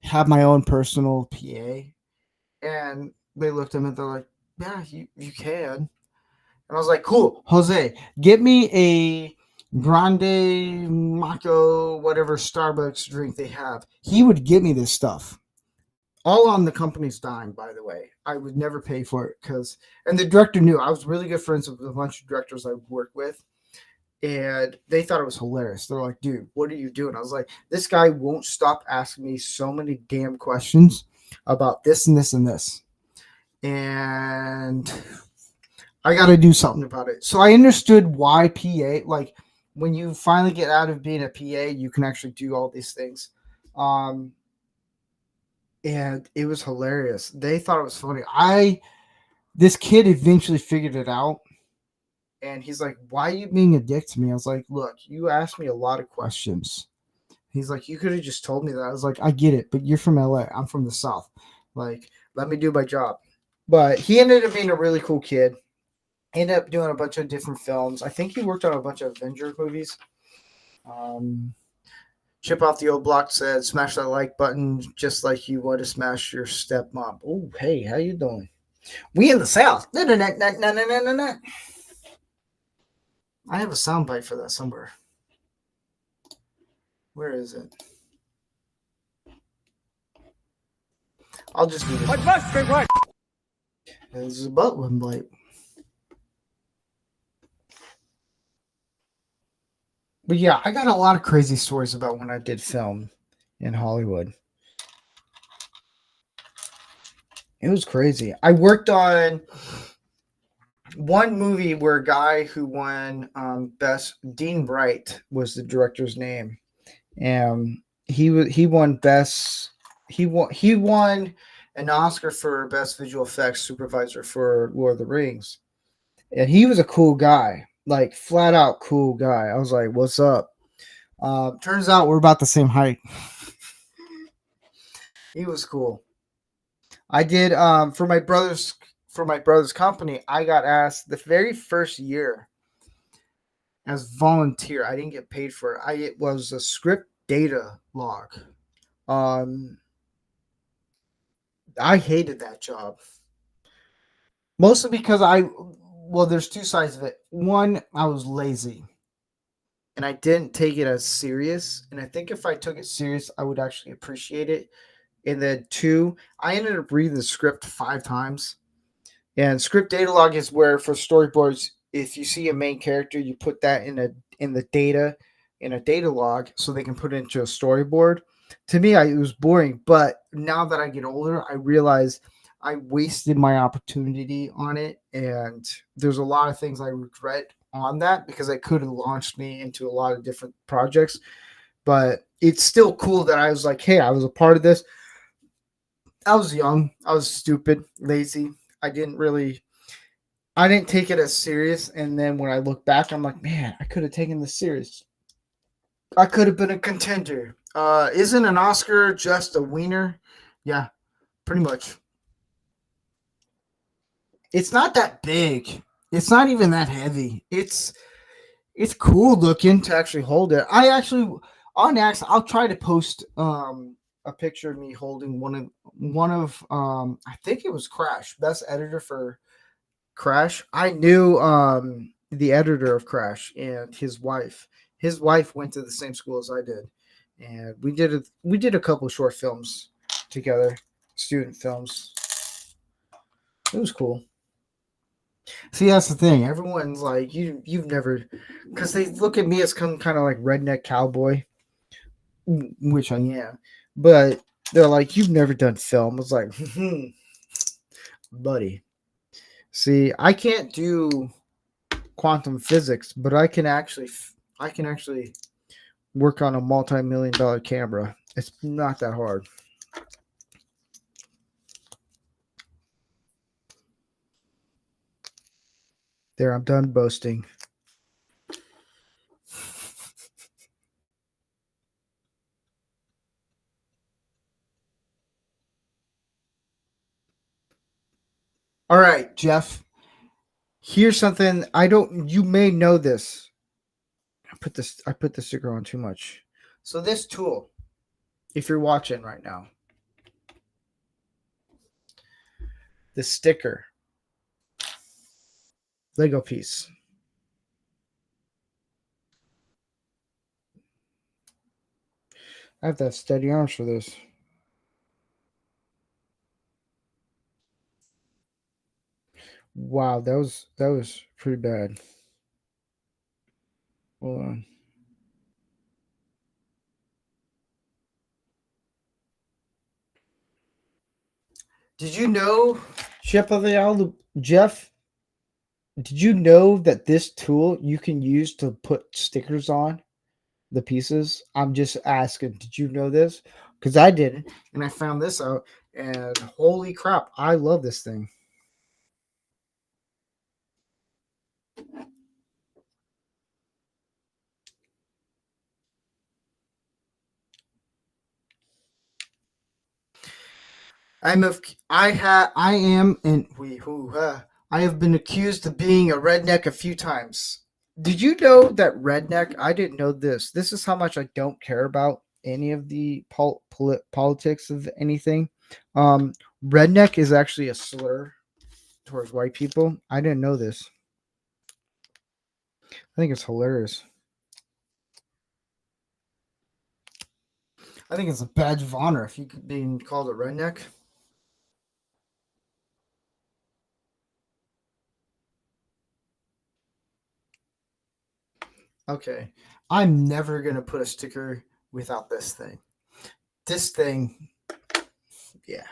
have my own personal PA? And they looked at me and they're like, yeah, you can. And I was like, cool, Jose, get me a grande maco, whatever Starbucks drink they have. He would get me this stuff. All on the company's dime, by the way. I would never pay for it and the director knew. I was really good friends with a bunch of directors I worked with, and they thought it was hilarious. They're like, dude, what are you doing? I was like, this guy won't stop asking me so many damn questions about this and this and this. And I got to do something about it. So I understood why PA, like when you finally get out of being a PA, you can actually do all these things. And it was hilarious. They thought it was funny. This kid eventually figured it out, and he's like, why are you being a dick to me? I was like, look, you asked me a lot of questions. He's like, you could have just told me that. I was like, I get it, but you're from LA. I'm from the South. Like, let me do my job. But he ended up being a really cool kid. Ended up doing a bunch of different films. I think he worked on a bunch of Avengers movies. Chip off the old block said, smash that like button just like you want to smash your stepmom. Oh, hey, how you doing? We in the South. I have a soundbite for that somewhere. Where is it? I'll just do this. What must be what? This is a butt one bite. But yeah, I got a lot of crazy stories about when I did film in Hollywood. It was crazy. I worked on one movie where a guy who won best, Dean Bright was the director's name, and he won best. He won an Oscar for best visual effects supervisor for Lord of the Rings, and he was a cool guy. Like flat out cool guy. I was like, what's up? Turns out we're about the same height. He was cool. I did for my brother's company. I got asked the very first year as volunteer. I didn't get paid for it. It was a script data log. I hated that job. Mostly because there's two sides of it. One, I was lazy. And I didn't take it as serious. And I think if I took it serious, I would actually appreciate it. And then two, I ended up reading the script 5 times. And script data log is where for storyboards, if you see a main character, you put that in a data log so they can put it into a storyboard. To me, it was boring. But now that I get older, I realize I wasted my opportunity on it, and there's a lot of things I regret on that because it could have launched me into a lot of different projects. But it's still cool that I was like, hey, I was a part of this. I was young, I was stupid, lazy. I didn't take it as serious. And then when I look back, I'm like, man, I could have taken this serious. I could have been a contender. Isn't an Oscar just a wiener? Yeah, pretty much. It's not that big. It's not even that heavy. It's cool looking to actually hold it. I actually on accident, I'll try to post a picture of me holding one of I think it was Crash, best editor for Crash. I knew the editor of Crash and his wife. His wife went to the same school as I did, and we did a couple short films together, student films. It was cool. See, that's the thing. Everyone's like, you've never, because they look at me as kind of like redneck cowboy, which I am, but they're like, you've never done film. I was like, buddy. See, I can't do quantum physics, but I can actually work on a multi-million-dollar camera. It's not that hard. There, I'm done boasting. All right, Jeff. Here's something you may know this. I put the sticker on too much. So this tool, if you're watching right now, the sticker, Lego piece. I have to have steady arms for this. Wow, that was pretty bad. Hold on. Did you know, Jeff? Did you know that this tool you can use to put stickers on the pieces? I'm just asking. Did you know this? Because I didn't, and I found this out, and holy crap, I love this thing. I have been accused of being a redneck a few times. Did you know that redneck? I didn't know this. This is how much I don't care about any of the politics of anything. Um, Redneck is actually a slur towards white people. I didn't know this. I think it's hilarious. I think it's a badge of honor if you could be called a redneck. Okay, I'm never gonna put a sticker without this thing. This thing, yeah.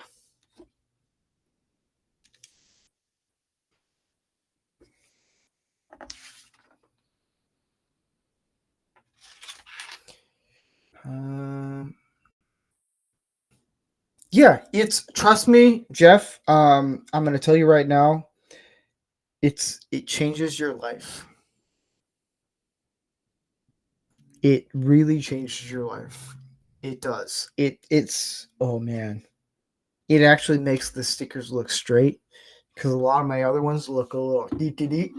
Yeah, it's trust me, Jeff. I'm gonna tell you right now, it changes your life. It really changes your life. It does. It's oh man. It actually makes the stickers look straight because a lot of my other ones look a little deep deep.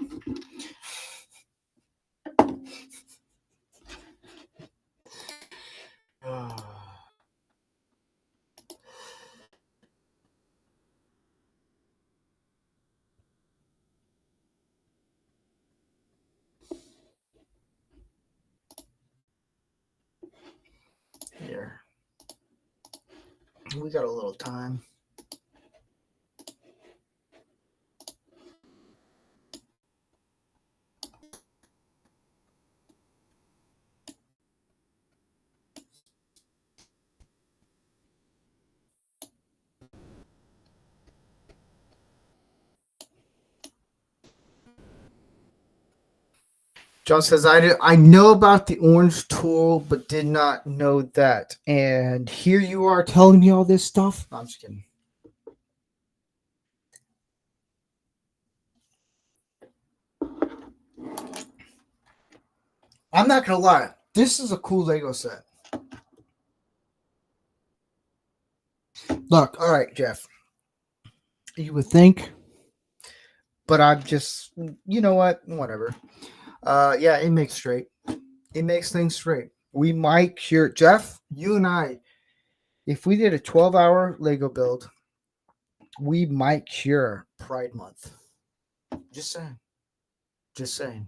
Here. We got a little time. John says, I know about the orange tool, but did not know that. And here you are telling me all this stuff? No, I'm just kidding. I'm not going to lie. This is a cool Lego set. Look, all right, Jeff. You would think, but I'm just, you know what? Whatever. Yeah, it makes straight. It makes things straight. We might cure Jeff, you and I, if we did a 12-hour Lego build, we might cure Pride Month. Just saying. Just saying.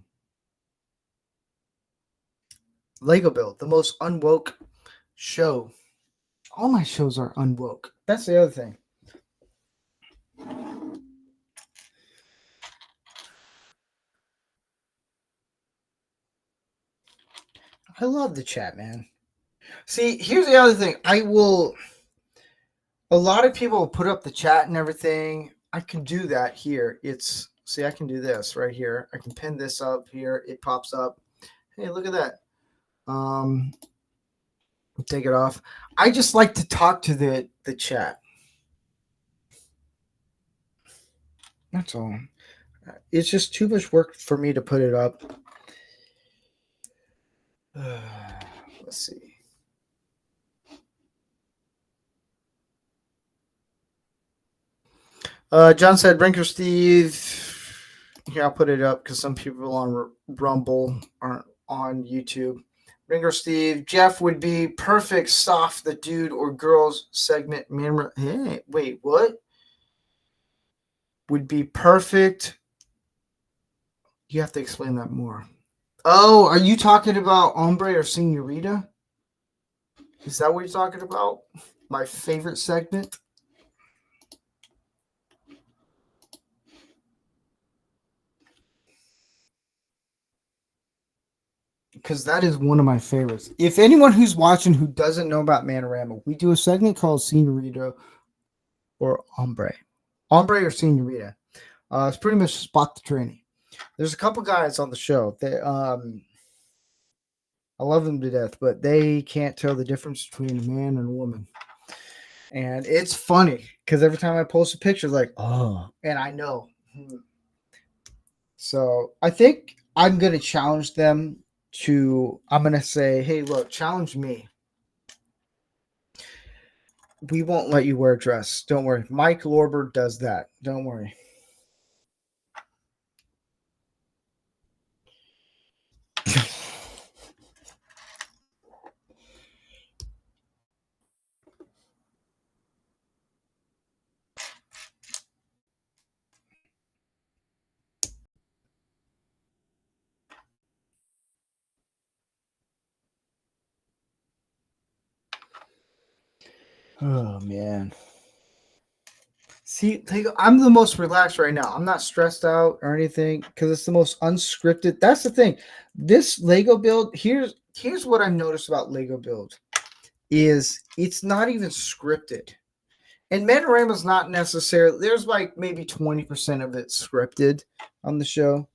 Lego build, the most unwoke show. All my shows are unwoke. That's the other thing. I love the chat, man. See, here's the other thing. A lot of people put up the chat and everything. I can do that here. See, I can do this right here. I can pin this up here. It pops up. Hey, look at that. Take it off. I just like to talk to the chat. That's all. It's just too much work for me to put it up. Let's see. John said, Brinker Steve. Here, I'll put it up because some people on Rumble aren't on YouTube. Brinker Steve. Jeff would be perfect soft the dude or girls segment. Hey, wait, what? Would be perfect. You have to explain that more. Oh, are you talking about Hombre or Senorita? Is that what you're talking about? My favorite segment? Because that is one of my favorites. If anyone who's watching who doesn't know about Manorama, we do a segment called Senorita or Hombre. Hombre or Senorita. It's pretty much spot the tranny. There's a couple guys on the show that I love them to death, but they can't tell the difference between a man and a woman. And it's funny because every time I post a picture, like, oh, and I know. So I think I'm going to challenge them I'm going to say, hey, look, challenge me. We won't let you wear a dress. Don't worry. Mike Lorber does that. Don't worry. Oh, man. See, I'm the most relaxed right now. I'm not stressed out or anything because it's the most unscripted. That's the thing. This Lego build, here's what I've noticed about Lego build is it's not even scripted. And Manorama's not necessarily, there's like maybe 20% of it scripted on the show.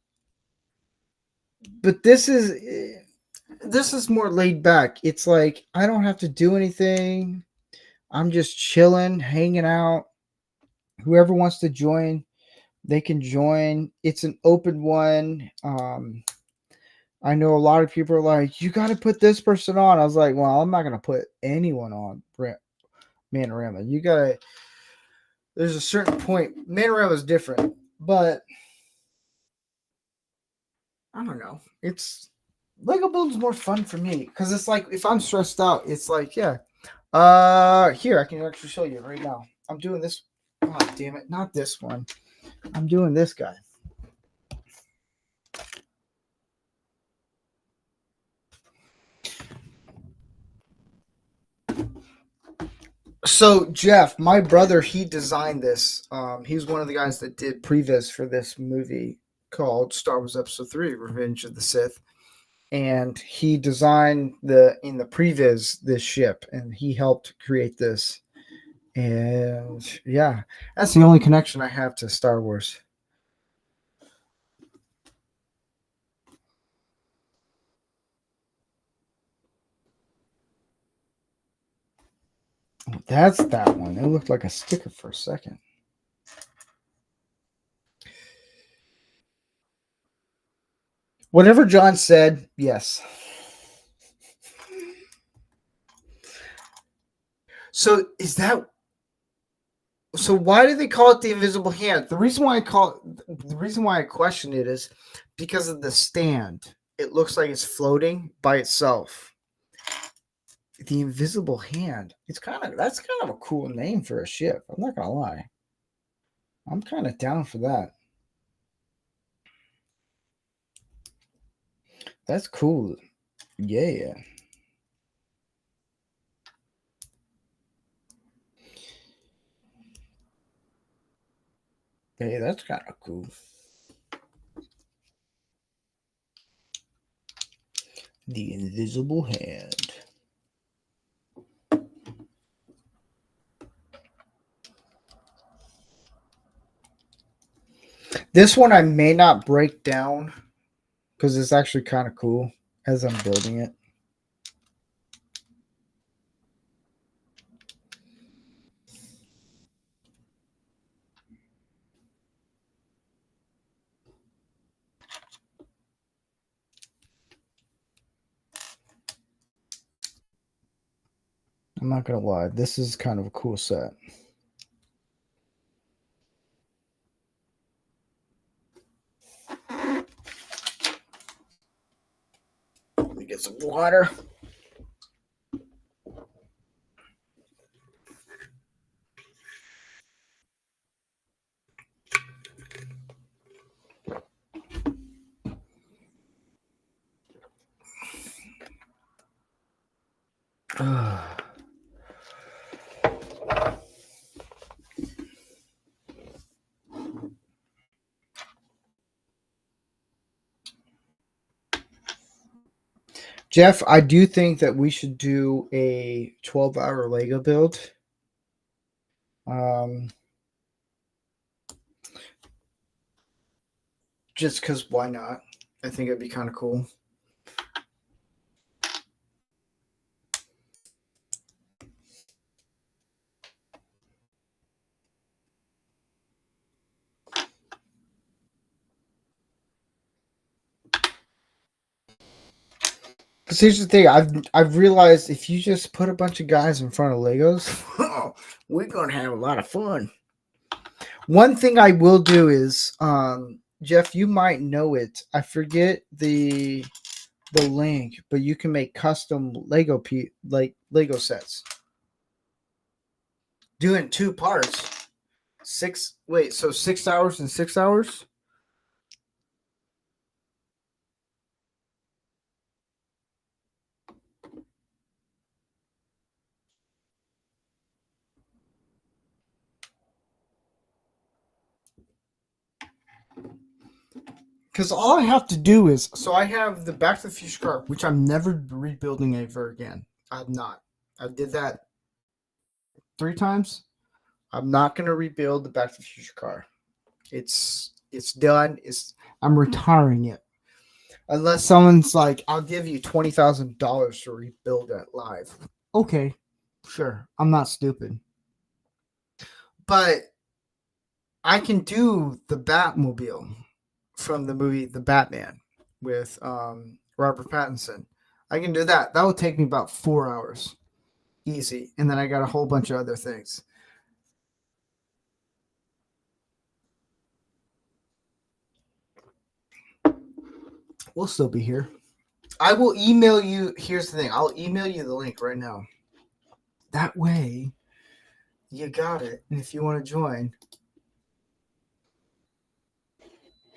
But this is more laid back. It's like I don't have to do anything. I'm just chilling, hanging out. Whoever wants to join, they can join. It's an open one. I know a lot of people are like, you got to put this person on. I was like, well, I'm not going to put anyone on Manorama. You got to, there's a certain point. Manorama is different, but I don't know. It's Lego build is more fun for me because it's like if I'm stressed out, it's like, yeah. Here, I can actually show you right now. I'm doing this. Oh, damn it. Not this one. I'm doing this guy. So, Jeff, my brother, he designed this. He's one of the guys that did previs for this movie called Star Wars Episode 3, Revenge of the Sith. And he designed in the previs this ship, and he helped create this. And yeah, that's the only connection I have to Star Wars. Oh, that's that one. It looked like a sticker for a second. Whatever John said, yes. So is that so why do they call it the invisible hand? The reason why I question it is because of the stand. It looks like it's floating by itself. The invisible hand. That's kind of a cool name for a ship. I'm not gonna lie. I'm kind of down for that. That's cool. Yeah. Hey, that's kind of cool. The invisible hand. This one I may not break down because it's actually kind of cool as I'm building it. I'm not going to lie. This is kind of a cool set. Let me get some water. Jeff, I do think that we should do a 12-hour Lego build. Just because why not? I think it'd be kind of cool. Because here's the thing, I've realized if you just put a bunch of guys in front of Legos, we're gonna have a lot of fun. One thing I will do is, Jeff, you might know it. I forget the link, but you can make custom Lego sets. Do it in 2 parts. 6 hours and 6 hours? Because all I have to do is, so I have the Back to the Future car, which I'm never rebuilding ever again. I'm not. I did that 3 times. I'm not going to rebuild the Back to the Future car. It's done. I'm retiring it. Unless someone's like, I'll give you $20,000 to rebuild it live. Okay, sure. I'm not stupid. But I can do the Batmobile from the movie The Batman with Robert Pattinson. I can do that. That will take me about 4 hours. Easy. And then I got a whole bunch of other things. We'll still be here. I will email you. Here's the thing. I'll email you the link right now. That way, you got it. And if you want to join,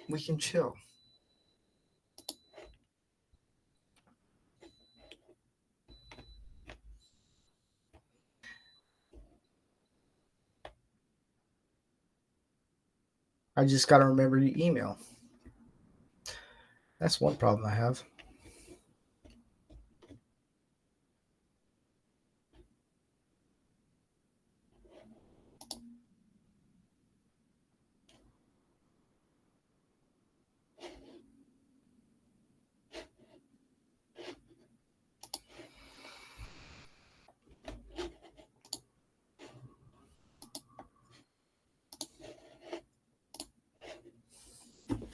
we can chill. I just got to remember your email. That's one problem I have.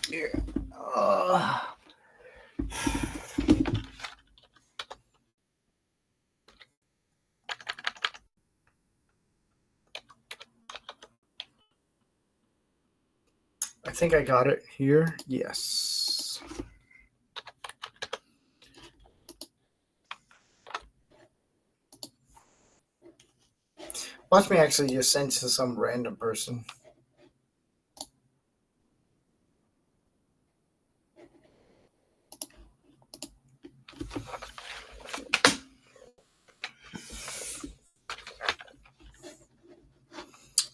Yeah. I think I got it here. Yes. Watch me actually just send to some random person.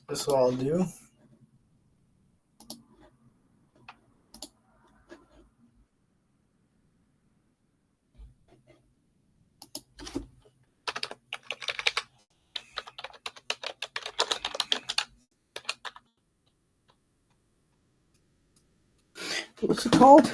This is what I'll do. What's it called?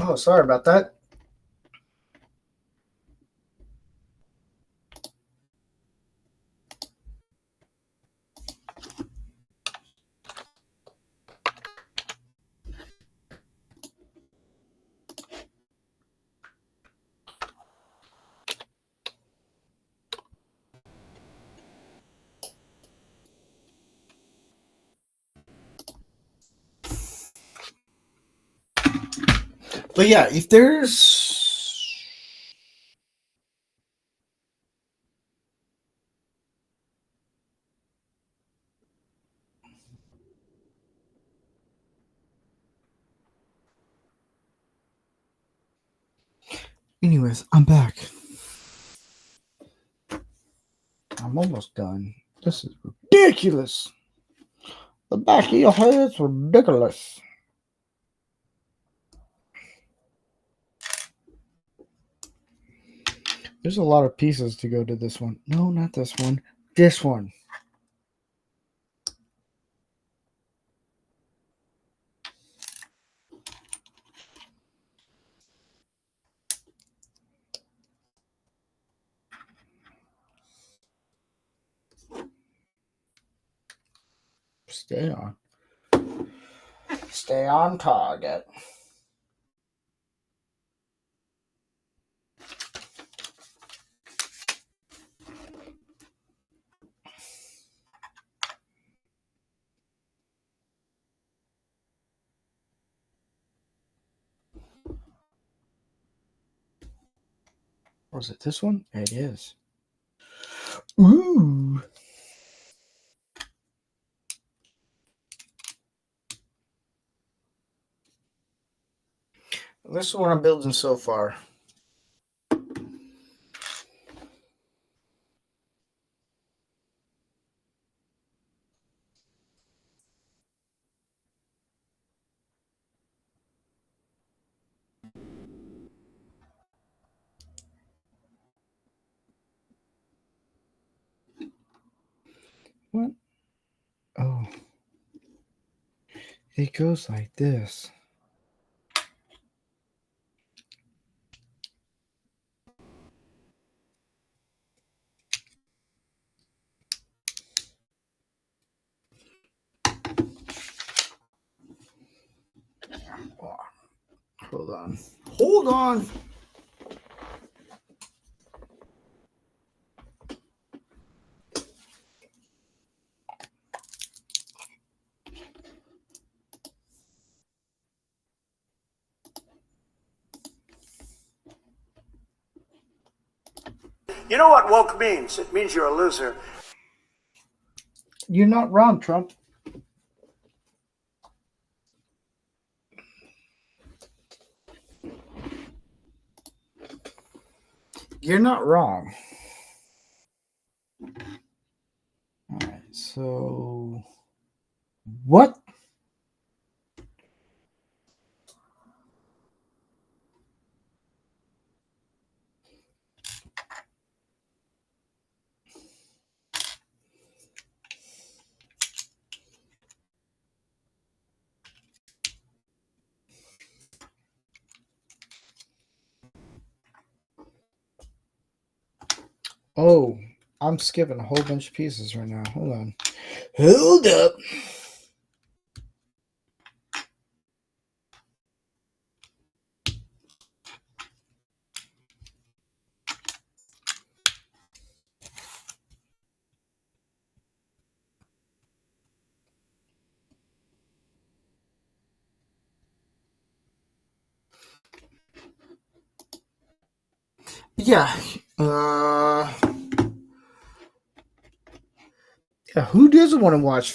Oh, sorry about that. But yeah, if there's anyways, I'm back. I'm almost done. This is ridiculous. The back of your head's ridiculous. There's a lot of pieces to go to this one. No, not this one. This one. Stay on. Stay on target. Was it this one? It is. Ooh. This is what I'm building so far. What? Oh. It goes like this. Hold on. Hold on. You know what woke means? It means you're a loser. You're not wrong, Trump. You're not wrong. All right, so what? Oh, I'm skipping a whole bunch of pieces right now. Hold on. Hold up. Yeah. Yeah, who doesn't want to watch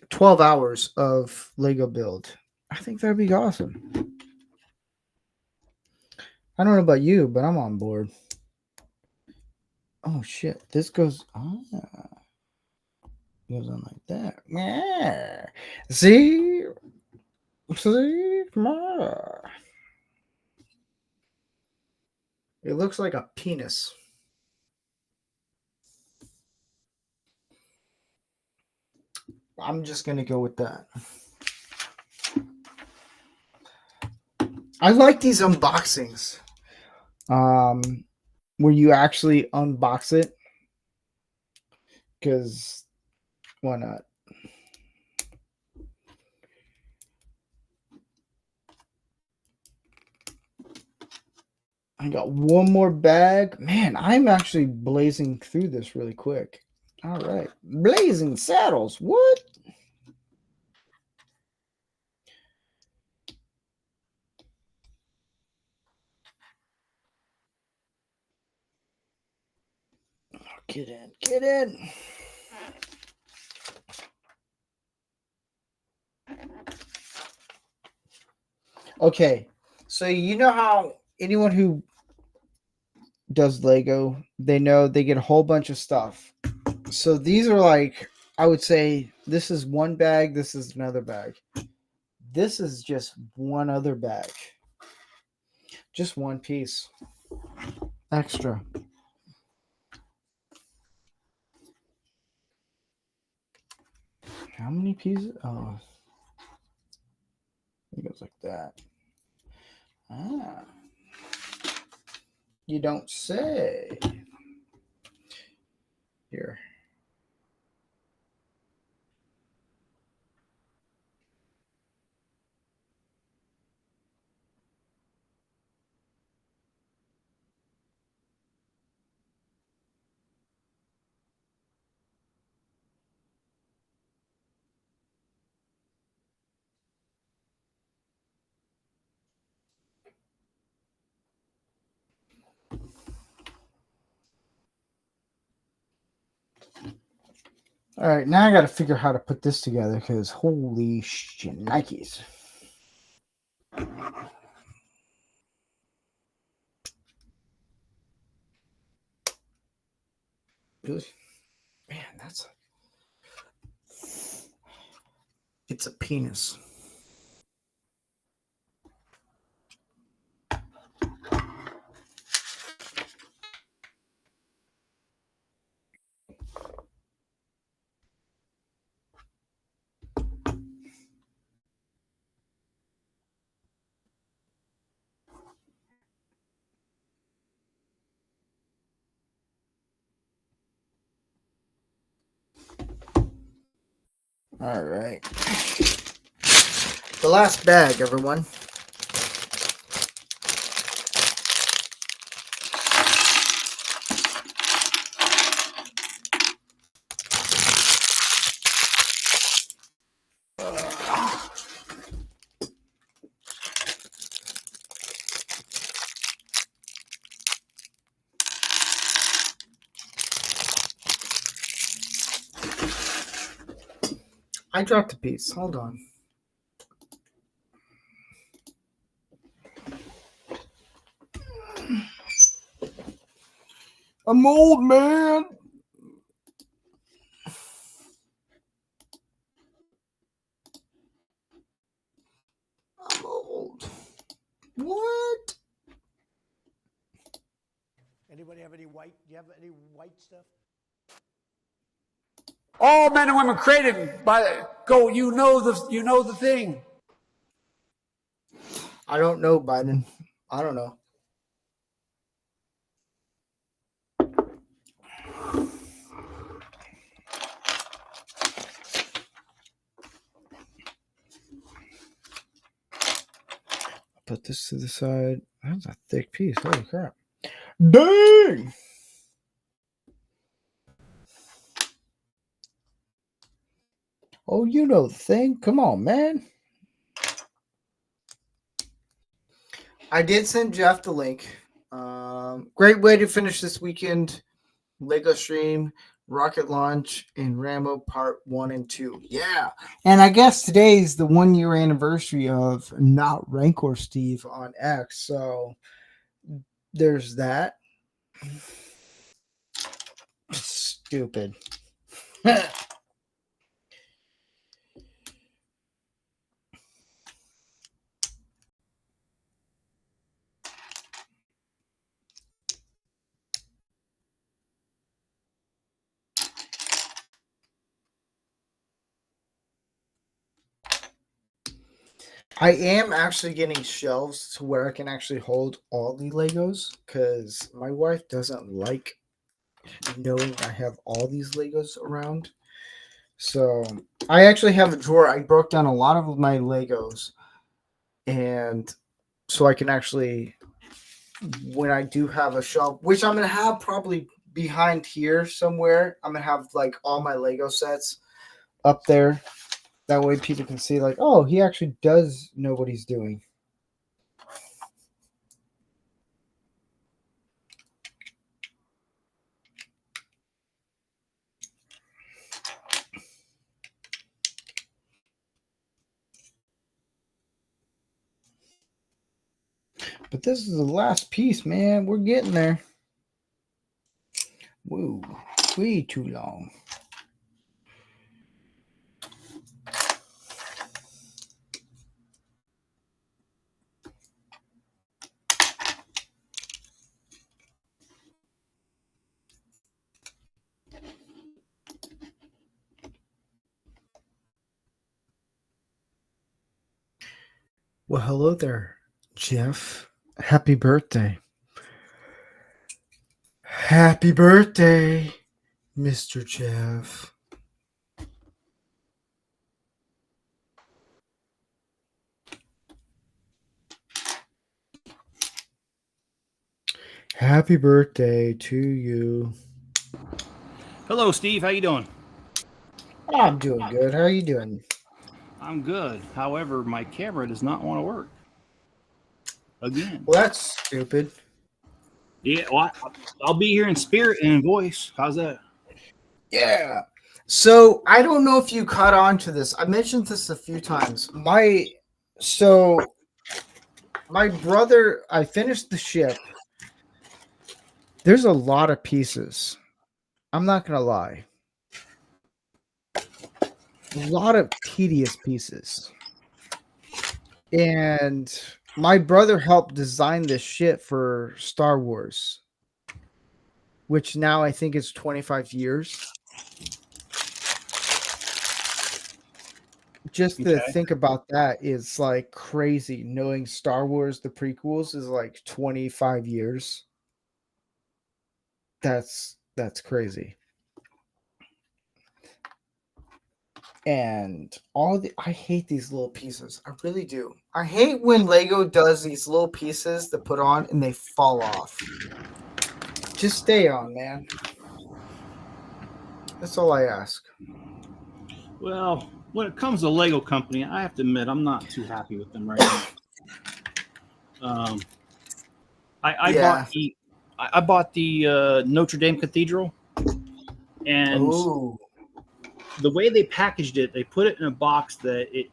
12 hours of Lego build? I think that'd be awesome. I don't know about you, but I'm on board. Oh shit! This goes on like that. Yeah. See, it looks like a penis. I'm just gonna go with that. I like these unboxings. Where you actually unbox it, because why not? I got one more bag. Man, I'm actually blazing through this really quick. All right. Blazing Saddles. What? Get in. Get in. Okay. So you know how anyone who does Lego, they know they get a whole bunch of stuff. So these are like, I would say this is one bag, this is another bag. This is just one other bag. Just one piece. Extra. How many pieces? Oh, it goes like that. Ah. You don't say. Here. All right, now I got to figure out how to put this together because holy shit, Nikes. Really? Man, that's it's a penis. All right. The last bag, everyone. I dropped a piece. Hold on. I'm old, man. I'm old. What? Anybody have any white? Do you have any white stuff? All men and women created by go. You know the thing. I don't know, Biden. I don't know. Put this to the side. That's a thick piece. Holy crap. Dang! Oh, you know the thing. Come on, man. I did send Jeff the link. Great way to finish this weekend. Lego stream, rocket launch, and Rambo part 1 and 2. Yeah. And I guess today's the 1 year anniversary of Not Rancor Steve on X. So there's that. Stupid. I am actually getting shelves to where I can actually hold all the Legos because my wife doesn't like knowing I have all these Legos around. So I actually have a drawer. I broke down a lot of my Legos, and so I can actually, when I do have a shelf, which I'm gonna have probably behind here somewhere, I'm gonna have like all my Lego sets up there. That way people can see, like, oh, he actually does know what he's doing. But this is the last piece, man. We're getting there. Whoa, way too long. Well, hello there, Jeff. Happy birthday. Happy birthday, Mr. Jeff. Happy birthday to you. Hello, Steve. How you doing? I'm doing good. How are you doing? I'm good. However, my camera does not want to work. Again. Well, that's stupid. Yeah, well, I'll be here in spirit and in voice. How's that? Yeah. So I don't know if you caught on to this. I mentioned this a few times. My brother, I finished the ship. There's a lot of pieces. I'm not gonna lie. A lot of tedious pieces. And my brother helped design this shit for Star Wars, which now I think is 25 years. Just to think about that is like crazy. Knowing Star Wars, the prequels, is like 25 years. That's crazy. And I hate these little pieces. I really do. I hate when Lego does these little pieces to put on and they fall off. Just stay on, man. That's all I ask. Well, when it comes to Lego Company, I have to admit I'm not too happy with them right now. I bought the Notre Dame Cathedral, and the way they packaged it, they put it in a box that it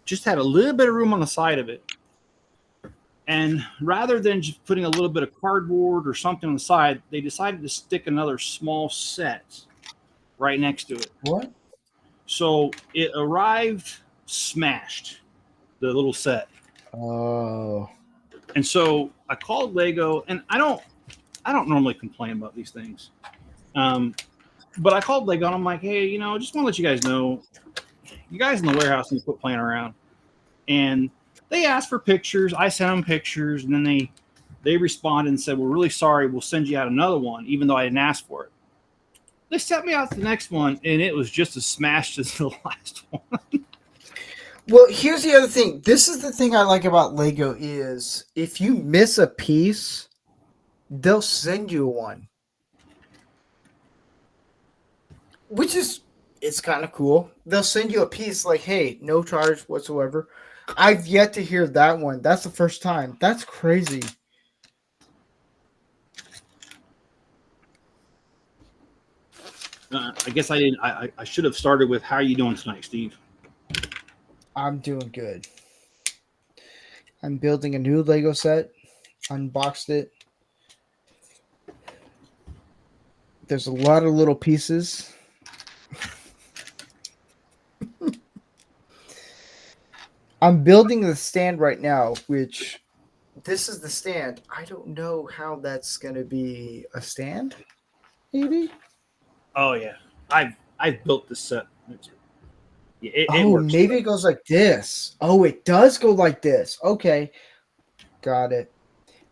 just had a little bit of room on the side of it. And rather than just putting a little bit of cardboard or something on the side, they decided to stick another small set right next to it. What? So it arrived smashed, the little set. Oh. And so I called Lego, and I don't normally complain about these things. But I called Lego, and I'm like, hey, just want to let you guys know, you guys in the warehouse need to quit playing around. And they asked for pictures. I sent them pictures, and then they responded and said, we're really sorry. We'll send you out another one, even though I didn't ask for it. They sent me out to the next one, and it was just as smashed as the last one. Well, here's the other thing. This is the thing I like about Lego is if you miss a piece, they'll send you one. Which is, it's kind of cool. They'll send you a piece like, hey, no charge whatsoever. I've yet to hear that one. That's the first time. That's crazy. I guess I didn't. I should have started with how are you doing tonight, Steve? I'm doing good. I'm building a new Lego set. Unboxed it. There's a lot of little pieces. I'm building the stand right now, which this is the stand. I don't know how that's going to be a stand, maybe? Oh yeah, I've built this set. It Oh, works. maybe it goes like this. Oh, it does go like this. Okay. Got it.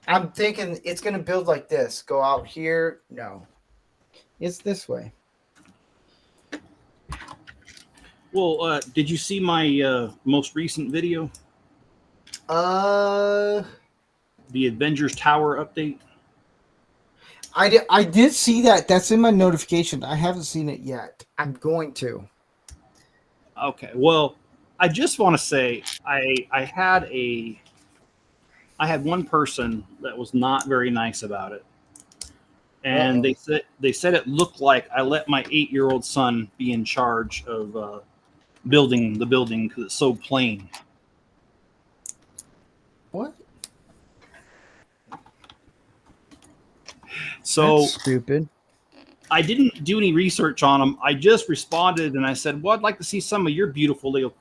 I'm thinking it's going to build like this. Go out here. No. It's this way. Well, did you see my most recent video? Uh, The Avengers Tower update? I did see that. That's in my notification. I haven't seen it yet. I'm going to. Okay. Well, I just want to say I had one person that was not very nice about it. And they said it looked like I let my 8-year-old son be in charge of building the building because it's so plain. What? So That's stupid. I didn't do any research on them. I just responded and I said, "Well, I'd like to see some of your beautiful Lego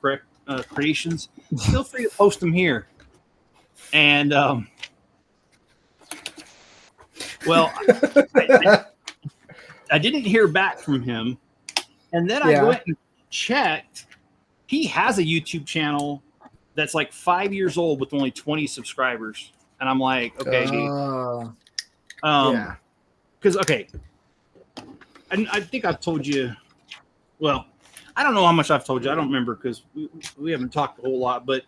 creations. Feel free to post them here." And well, I didn't hear back from him, and then I went and checked. He has a YouTube channel that's like 5 years old with only 20 subscribers, and I'm like, okay, dude. Yeah. Because okay, and I think I've told you. Well, I don't know how much I've told you. I don't remember because we haven't talked a whole lot. But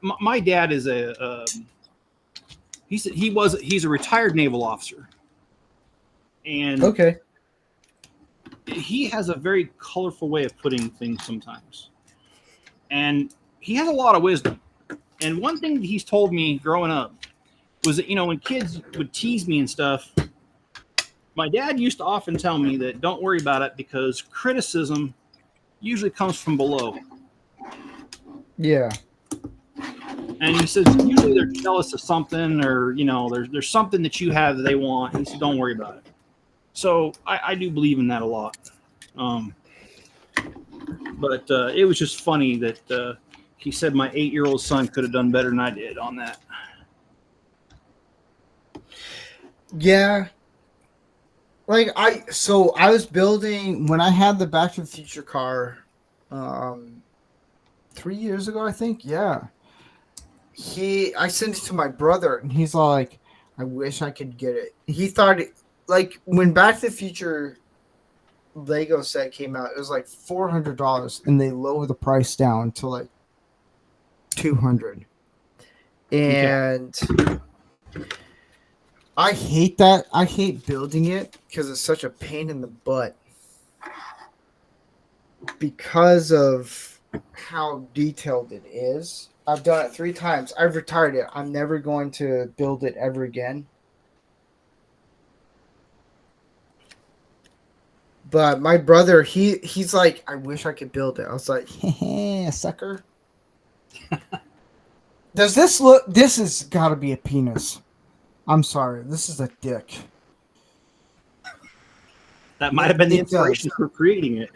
my dad is he's a retired naval officer, and Okay. he has a very colorful way of putting things sometimes, and he has a lot of wisdom. And one thing that he's told me growing up was that, when kids would tease me and stuff, my dad used to often tell me that don't worry about it because criticism usually comes from below. Yeah. And he says usually they're jealous of something, or there's something that you have that they want. He said don't worry about it. So I do believe in that a lot. But it was just funny that he said my 8-year-old son could have done better than I did on that. Yeah. Like I was building when I had the Back to the Future car 3 years ago, I think. Yeah. I sent it to my brother and he's like, I wish I could get it. He thought like when Back to the Future Lego set came out, it was like $400 and they lowered the price down to like $200. And I hate that. I hate building it because it's such a pain in the butt. Because of how detailed it is. I've done it 3 times. I've retired it. I'm never going to build it ever again. But my brother, he's like, I wish I could build it. I was like, sucker. Does this look? This has got to be a penis. I'm sorry. This is a dick. That might have been the inspiration for creating it.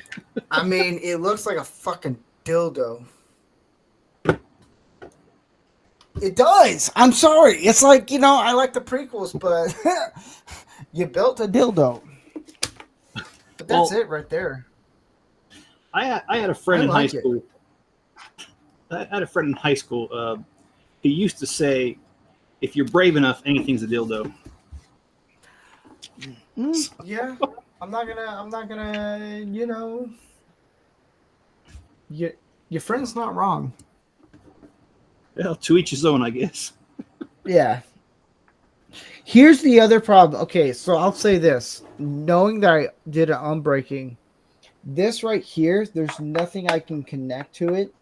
I mean, it looks like a fucking dildo. It does. I'm sorry. It's like, I like the prequels, but you built a dildo. But that's it right there. I had a friend in high school. I had a friend in high school. He used to say, if you're brave enough, anything's a dildo. Yeah. I'm not gonna, your friend's not wrong. Well, to each his own, I guess. Yeah. Here's the other problem. Okay, so I'll say this. Knowing that I did an unbreaking, this right here, there's nothing I can connect to it.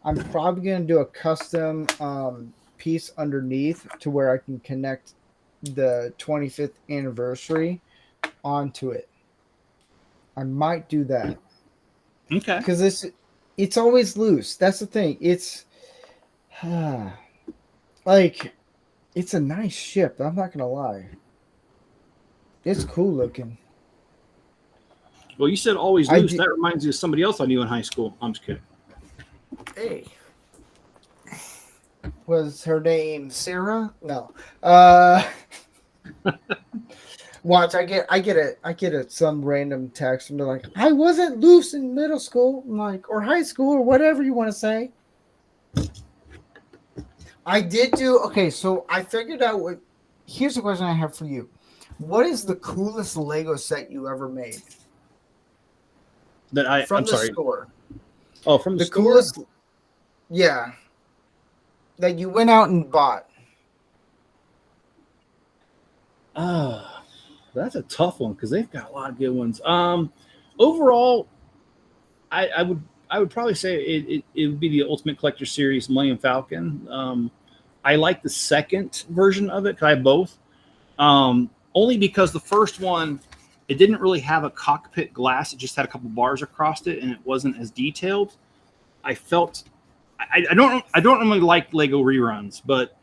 I'm probably going to do a custom piece underneath to where I can connect the 25th anniversary onto it. I might do that Okay. because it's always loose. That's the thing. It's like it's a nice ship. I'm not gonna lie. It's cool looking. Well, you said always I loose. did. That reminds me of somebody else I knew in high school. I'm just kidding. Hey, was her name Sarah? No. Uh, Watch. I get some random text and they're like, I wasn't loose in middle school, I'm like, or high school, or whatever you want to say. I did do okay. So I figured out what. Here's a question I have for you. What is the coolest Lego set you ever made from I'm the sorry. store? Oh, from the The store? coolest, yeah, that you went out and bought. That's a tough one because they've got a lot of good ones. Overall, I would probably say it would be the Ultimate Collector Series Millennium Falcon. I like the second version of it because I have both. Only because the first one, it didn't really have a cockpit glass. It just had a couple bars across it, and it wasn't as detailed. I felt I don't normally like Lego reruns, but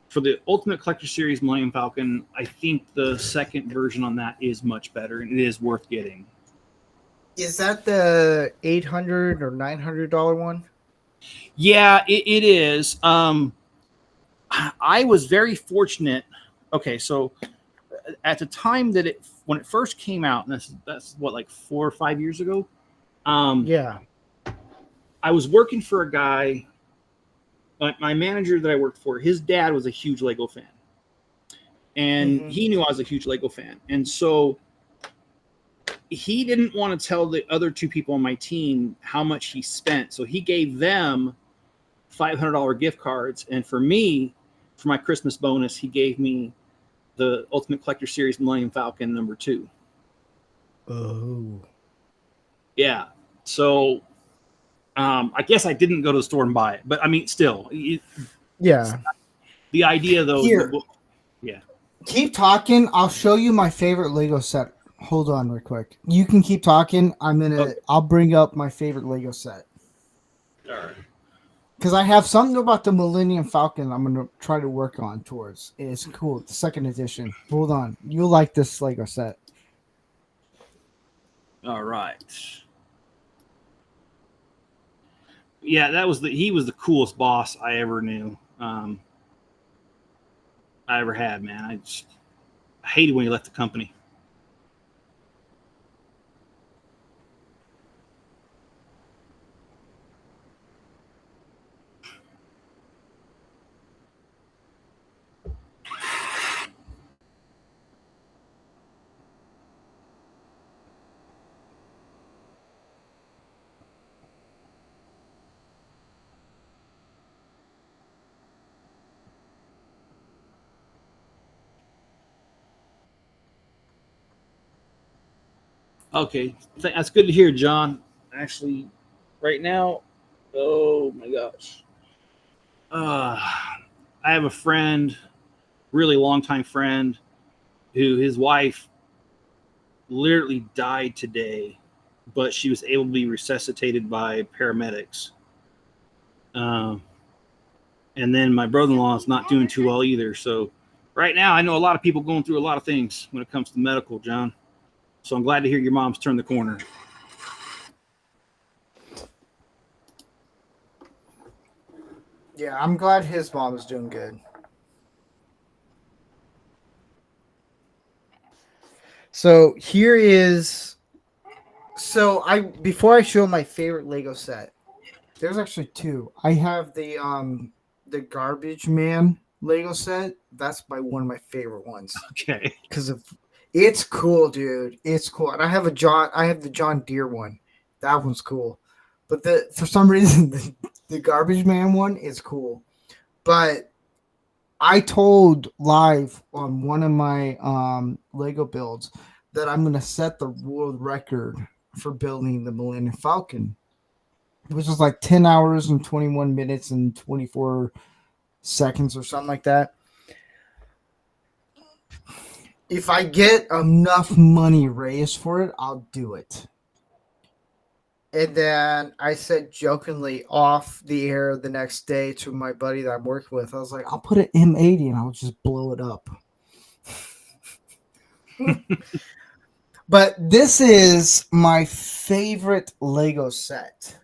for the Ultimate Collector Series Millennium Falcon, I think the second version on that is much better, and it is worth getting. Is that the $800 or $900 one? Yeah, it is. I was very fortunate. Okay, so at the time that when it first came out, and that's what, like 4 or 5 years ago. Yeah. I was working for a guy. My manager that I worked for, his dad was a huge Lego fan, and he knew I was a huge Lego fan, and so he didn't want to tell the other two people on my team how much he spent. So he gave them $500 gift cards, and for me, for my Christmas bonus, he gave me the Ultimate Collector Series Millennium Falcon #2. Oh. Yeah. So I guess I didn't go to the store and buy it, but I mean, still, Yeah. the idea though. Here. Yeah. Keep talking. I'll show you my favorite Lego set. Hold on real quick. You can keep talking. I'll bring up my favorite Lego set. All right. Because I have something about the Millennium Falcon I'm going to try to work on towards. It's cool. The second edition. Hold on. You'll like this Lego set. All right. Yeah, he was the coolest boss I ever knew. I ever had, man. I hated when he left the company. Okay, that's good to hear, John. Actually, right now, oh my gosh, I have a friend, really longtime friend, who his wife literally died today, but she was able to be resuscitated by paramedics. And then my brother-in-law is not doing too well either. So right now, I know a lot of people going through a lot of things when it comes to medical, John. So I'm glad to hear your mom's turned the corner. Yeah, I'm glad his mom is doing good. So here is. Before I show my favorite Lego set, there's actually two. I have the Garbage Man Lego set. That's one of my favorite ones. Okay. Because it's cool, dude. It's cool. And I have the John Deere one. That one's cool. But for some reason the Garbage Man one is cool. But I told live on one of my Lego builds that I'm gonna set the world record for building the Millennium Falcon, which was like 10 hours and 21 minutes and 24 seconds or something like that. if I get enough money raised for it, I'll do it. And then I said jokingly off the air the next day to my buddy that I'm working with, I was like, I'll put an M80 and I'll just blow it up. But this is my favorite Lego set.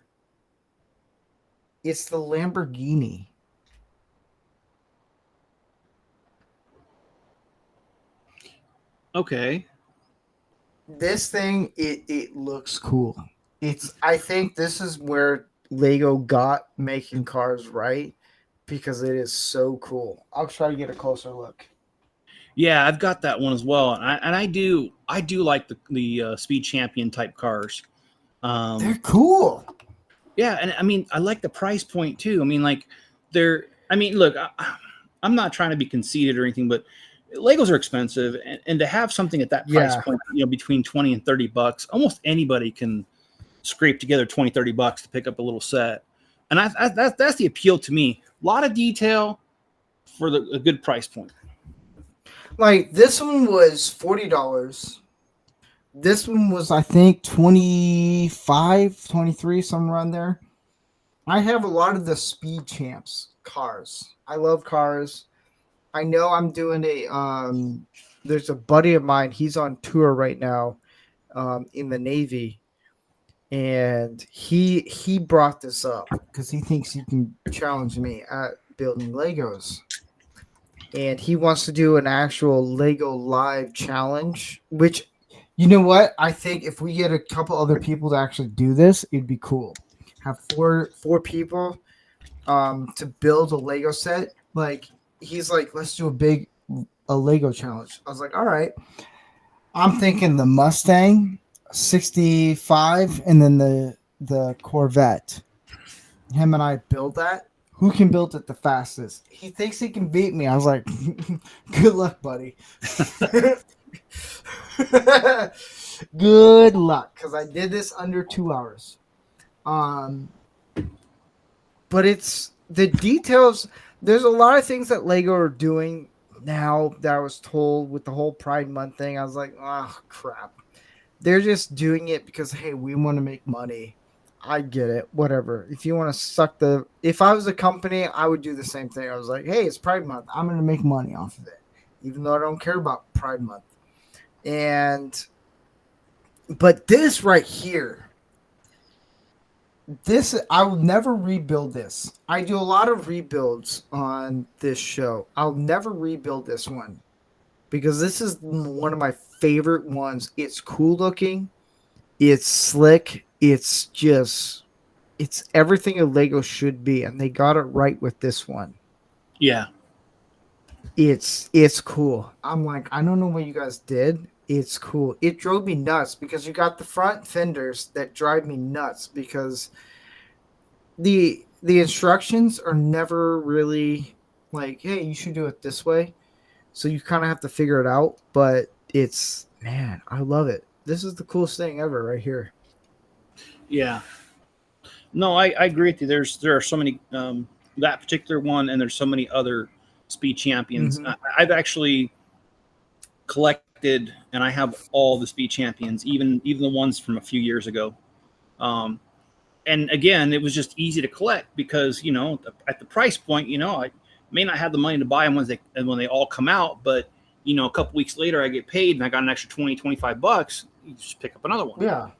It's the Lamborghini. Okay. This thing, it looks cool. I think this is where Lego got making cars right, because it is so cool. I'll try to get a closer look. Yeah, I've got that one as well, and I do like the Speed Champion type cars. They're cool. Yeah, and I mean, I like the price point too. I mean, like look, I'm not trying to be conceited or anything, but Legos are expensive, and to have something at that price point, between 20 and 30 bucks, almost anybody can scrape together 20, 30 bucks to pick up a little set. And that's the appeal to me. A lot of detail for a good price point. Like, this one was $40. This one was, I think, 25, 23, somewhere around there. I have a lot of the Speed Champs cars. I love cars. I know I'm doing there's a buddy of mine, he's on tour right now in the Navy. And he brought this up because he thinks he can challenge me at building Legos. And he wants to do an actual Lego live challenge, which, you know what? I think if we get a couple other people to actually do this, it'd be cool. Have four people to build a Lego set. Like, he's like, let's do a Lego challenge. I was like, all right. I'm thinking the Mustang 65 and then the Corvette. Him and I build that. Who can build it the fastest? He thinks he can beat me. I was like, good luck, buddy. Good luck, because I did this under 2 hours. But it's the details. There's a lot of things that Lego are doing now that I was told with the whole Pride Month thing. I was like, oh, crap. They're just doing it because, hey, we want to make money. I get it. Whatever. If you want to suck if I was a company, I would do the same thing. I was like, hey, it's Pride Month. I'm going to make money off of it, even though I don't care about Pride Month. But this right here, I will never rebuild this. I do a lot of rebuilds on this show. I'll never rebuild this one because this is one of my favorite ones. It's cool looking. It's slick. It's everything a Lego should be, and they got it right with this one. Yeah. It's cool. I'm like, I don't know what you guys did. It's cool. It drove me nuts because you got the front fenders that drive me nuts because the instructions are never really like, hey, you should do it this way. So you kind of have to figure it out, but man, I love it. This is the coolest thing ever right here. Yeah. No, I agree with you. There are so many that particular one, and there's so many other Speed Champions. Mm-hmm. I've actually collected, and I have all the Speed Champions, even the ones from a few years ago. And again, it was just easy to collect because at the price point, I may not have the money to buy them when they all come out, but a couple weeks later, I get paid and I got an extra 20, 25 bucks. You just pick up another one. Yeah.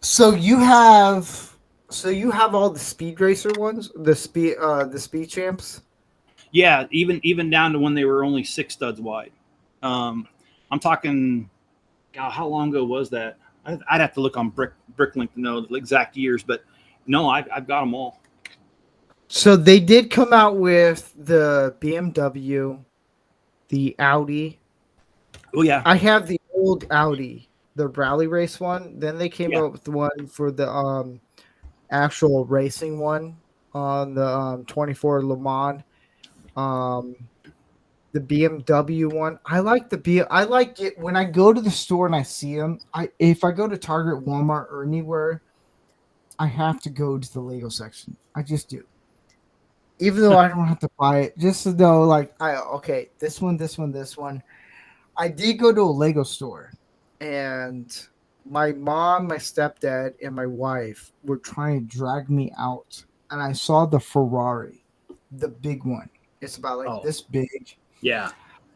So you have all the Speed Racer ones, the Speed Champs. Yeah, even down to when they were only 6 studs wide. I'm talking, God, how long ago was that? I'd have to look on Bricklink to know the exact years, but no, I've got them all. So they did come out with the BMW, the Audi. Oh yeah, I have the old Audi, the rally race one. Then they came out with the one for the actual racing one on the 24 Le Mans. The BMW one. I like it when I go to the store and I see them. If I go to Target, Walmart, or anywhere, I have to go to the Lego section. I just do. Even though I don't have to buy it, just to know, like, this one. I did go to a Lego store, and my mom, my stepdad, and my wife were trying to drag me out, and I saw the Ferrari, the big one. It's about like Oh, this big. yeah.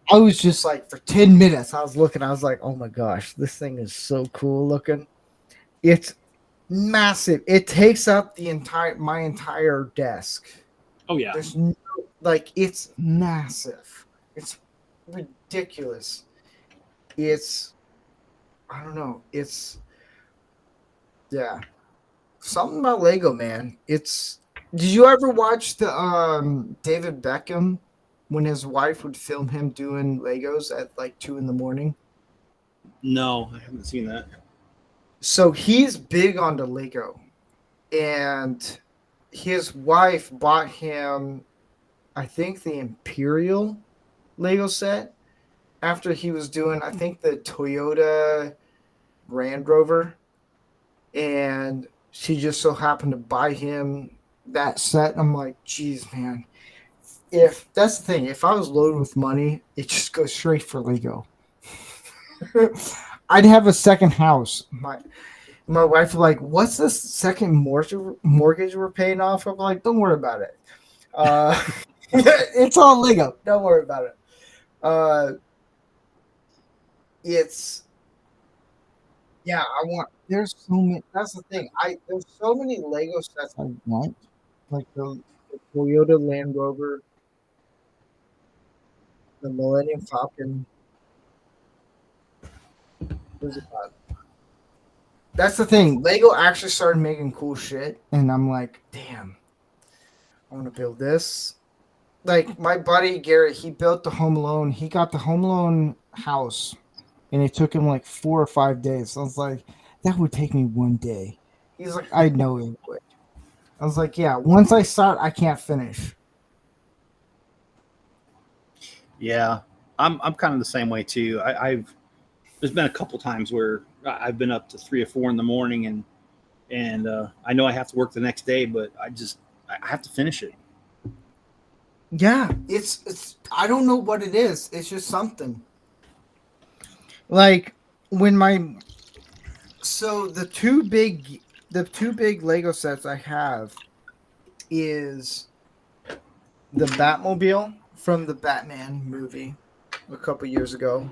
I was just like, for 10 minutes, I was looking. I was like, oh my gosh, this thing is so cool looking. It's massive. It takes up my entire desk. Oh, yeah. There's no, like, it's massive. It's ridiculous. It's, I don't know. It's, yeah. Something about Lego, man. It's, did you ever watch the David Beckham when his wife would film him doing Legos at like 2 a.m? No, I haven't seen that. So he's big onto Lego, and his wife bought him, I think, the Imperial Lego set after he was doing, I think, the Toyota Land Rover, and she just so happened to buy him that set. I'm like, geez, man. If that's the thing, if I was loaded with money, it just goes straight for Lego. I'd have a second house. My wife was like, "What's this second mortgage we're paying off?" I'm like, "Don't worry about it. It's all Lego. Don't worry about it." It's yeah. I want. There's so many. That's the thing. There's so many Lego sets I want, like the Toyota Land Rover, the Millennium Falcon. Where's it at? That's the thing. Lego actually started making cool shit, and I'm like, damn, I want to build this. Like my buddy Garrett, he built the Home Alone. He got the Home Alone house, and it took him like 4 or 5 days. So I was like, that would take me one day. He's like, I know it would. I was like, yeah. Once I start, I can't finish. Yeah, I'm kind of the same way too. I've there's been a couple times where I've been up to 3 or 4 in the morning, and I know I have to work the next day, but I have to finish it. Yeah, it's. I don't know what it is. It's just something. Like when the two big Lego sets I have is the Batmobile from the Batman movie a couple years ago.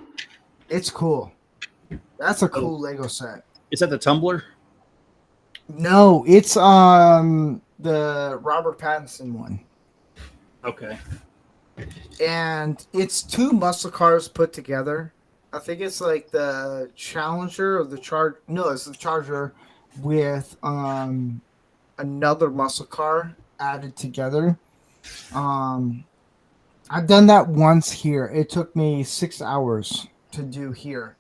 It's cool. That's a cool Lego set. Is that the tumbler? No, it's the Robert Pattinson one. Okay. And it's two muscle cars put together. I think it's like the Challenger or the Charge. No, it's the Charger with another muscle car added together. I've done that once here. It took me 6 hours to do here.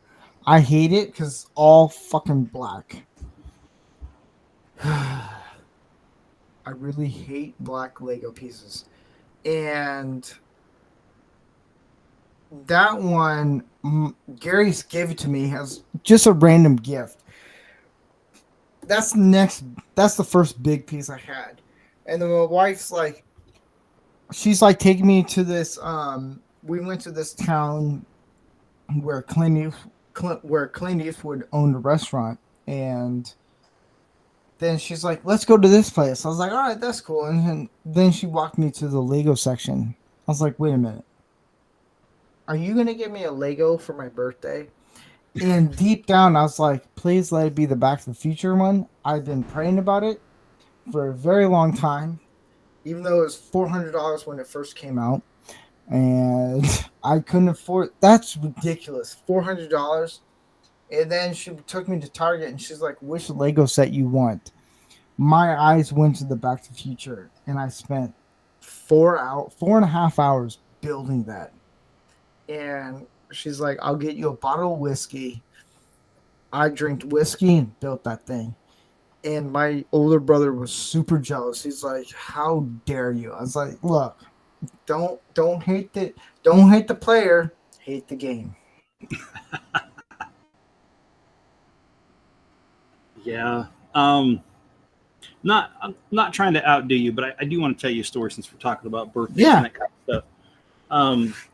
I hate it because it's all fucking black. I really hate black Lego pieces. And that one, Gary's gave it to me as just a random gift. That's the first big piece I had. And then my wife's like, she's like taking me to this, we went to this town where Clint Eastwood owned a restaurant, and then she's like, let's go to this place. I was like, all right, that's cool. And then she walked me to the Lego section. I was like, wait a minute. Are you going to give me a Lego for my birthday? And deep down, I was like, please let it be the Back to the Future one. I've been praying about it for a very long time, even though it was $400 when it first came out. And I couldn't afford. That's ridiculous. $400. And then she took me to Target and she's like, which Lego set you want? My eyes went to the Back to the Future, and I spent 4.5 hours building that. And she's like, I'll get you a bottle of whiskey. I drank whiskey and built that thing. And my older brother was super jealous. He's like, how dare you? I was like, look, don't hate the player, hate the game. Yeah. I'm not trying to outdo you, but I do want to tell you a story since we're talking about birthdays and that kind of stuff.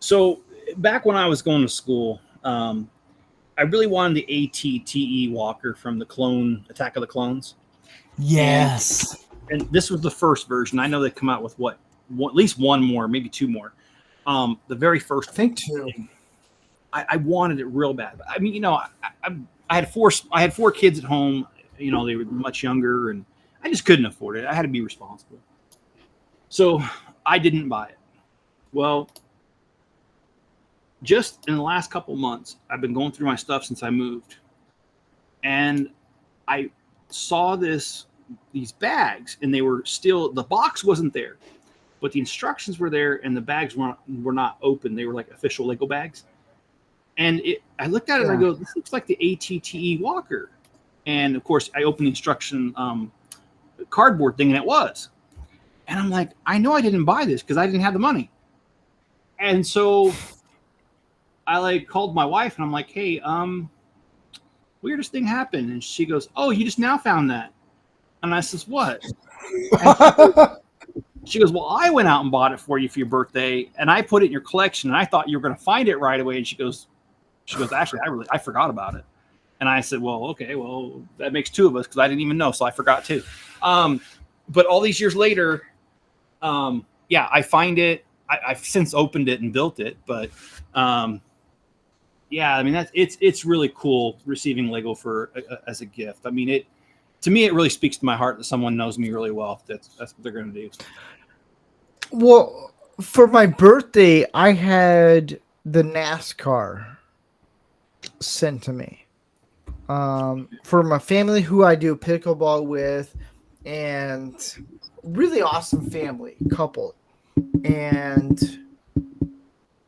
So back when I was going to school, I really wanted the ATTE Walker from the Clone Attack of the Clones. Yes. And this was the first version. I know they come out with at least one more, maybe two more. The very first, I think two. I wanted it real bad. I mean, you know, I had four kids at home. You know, they were much younger, and I just couldn't afford it. I had to be responsible, so I didn't buy it. Well, just in the last couple months, I've been going through my stuff since I moved, and I saw these bags, and they were still, the box wasn't there, but the instructions were there, and the bags were not open. They were like official Lego bags. And I looked at it and I go, this looks like the ATTE Walker. And of course, I opened the instruction cardboard thing, and it was. And I'm like, I know I didn't buy this because I didn't have the money. And so I like called my wife and I'm like, hey, weirdest thing happened. And she goes, oh, you just now found that. And I says, what? She goes, well, I went out and bought it for you for your birthday, and I put it in your collection, and I thought you were going to find it right away. And she goes, actually, I forgot about it. And I said, well, okay, well, that makes two of us because I didn't even know, so I forgot too. But all these years later, I find it. I've since opened it and built it, but I mean it's really cool receiving Lego as a gift. I mean, to me it really speaks to my heart that someone knows me really well. That's what they're going to do. Well, for my birthday, I had the NASCAR sent to me for my family who I do pickleball with, and really awesome family couple. And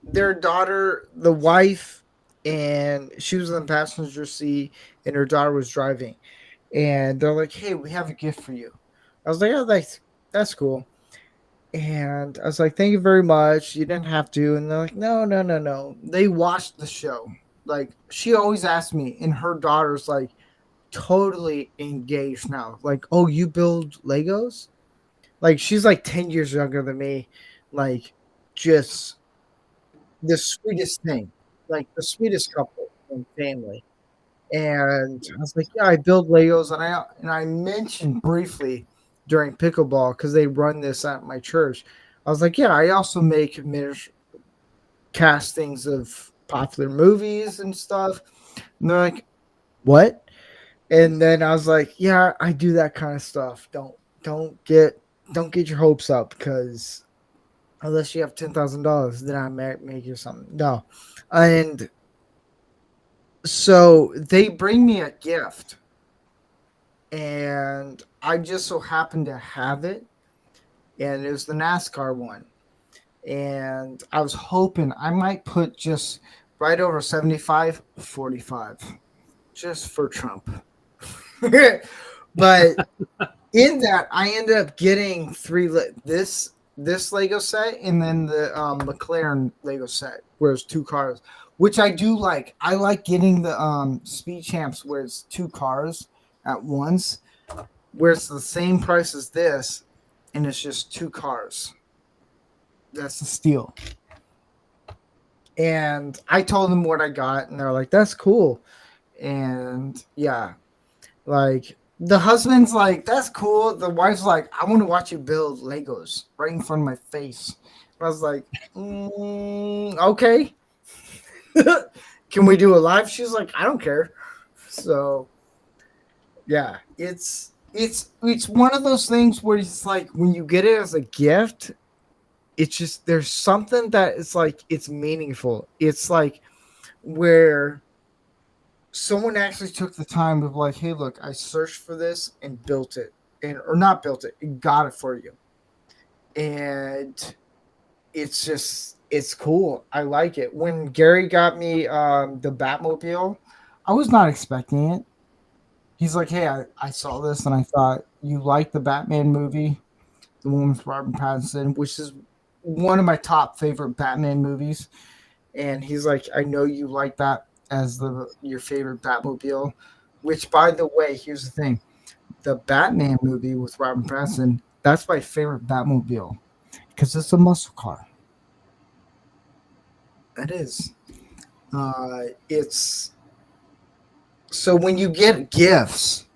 their daughter, the wife, and she was in the passenger seat, and her daughter was driving. And they're like, hey, we have a gift for you. I was like, oh, that's cool. And I was like, thank you very much. You didn't have to. And they're like, no. They watched the show. Like, she always asked me, and her daughter's like totally engaged now. Like, oh, you build Legos? Like, she's like 10 years younger than me. Like, just the sweetest thing. Like, the sweetest couple and family. And I was like, yeah, I build Legos. And I mentioned briefly during pickleball, because they run this at my church. I was like, yeah, I also make miniature castings of popular movies and stuff. And they're like, what? And then I was like, yeah, I do that kind of stuff. Don't get your hopes up, because unless you have $10,000, then I might make you something. No. And so they bring me a gift, and I just so happened to have it, and it was the NASCAR one. And I was hoping I might put just right over 75, 45, just for Trump. But in that, I ended up getting this Lego set, and then the McLaren Lego set, where it's two cars, which I do like. I like getting the Speed Champs where it's two cars at once, where it's the same price as this, and it's just two cars. That's the steal. And I told them what I got, and they're like, that's cool. And yeah, like, the husband's like, that's cool. The wife's like, I want to watch you build Legos right in front of my face. I was like, okay. Can we do a live? She's like, I don't care. So yeah, it's one of those things where it's like, when you get it as a gift, it's just, there's something that it's like, it's meaningful. It's like where someone actually took the time of like, hey, look, I searched for this and built it, or not built it, and got it for you. And it's cool. I like it. When Gary got me the Batmobile, I was not expecting it. He's like, hey, I saw this and I thought you like the Batman movie, the one with Robert Pattinson, which is one of my top favorite Batman movies. And he's like, I know you like that as your favorite Batmobile, which, by the way, here's the thing. The Batman movie with Robert Pattinson, that's my favorite Batmobile, because it's a muscle car. It is. It's so when you get gifts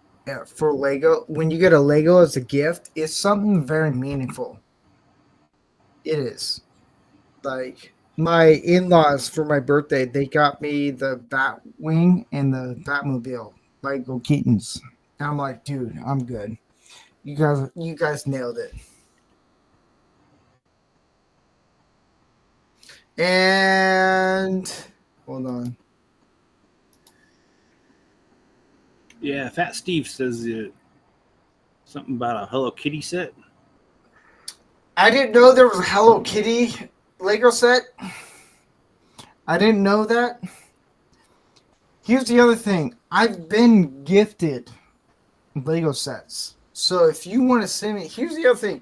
for Lego, when you get a Lego as a gift, it's something very meaningful. It is. Like my in-laws for my birthday, they got me the Batwing and the Batmobile, Lego Keatons. And I'm like, dude, I'm good. You guys nailed it. And hold on. Yeah, Fat Steve says something about a Hello Kitty set. I didn't know there was a Hello Kitty Lego set. I didn't know that. Here's the other thing. I've been gifted Lego sets. So if you want to send me, here's the other thing.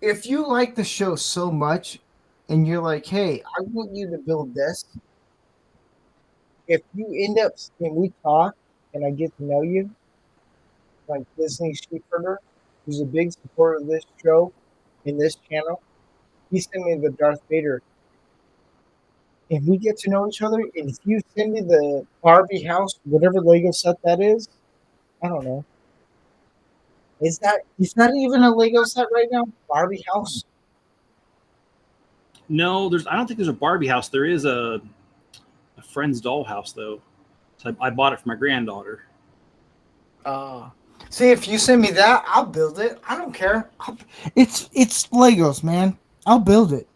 If you like the show so much and you're like, hey, I want you to build this. If you end up, and we talk and I get to know you, like Disney Sheepherder, who's a big supporter of this show in this channel, he sent me the Darth Vader. If we get to know each other, and if you send me the Barbie house, whatever Lego set that is, I don't know. Is that even a Lego set right now? Barbie house? No, I don't think there's a Barbie house. There is a friend's doll house though. So I bought it for my granddaughter. See, if you send me that, I'll build it. I don't care. It's Legos, man. I'll build it.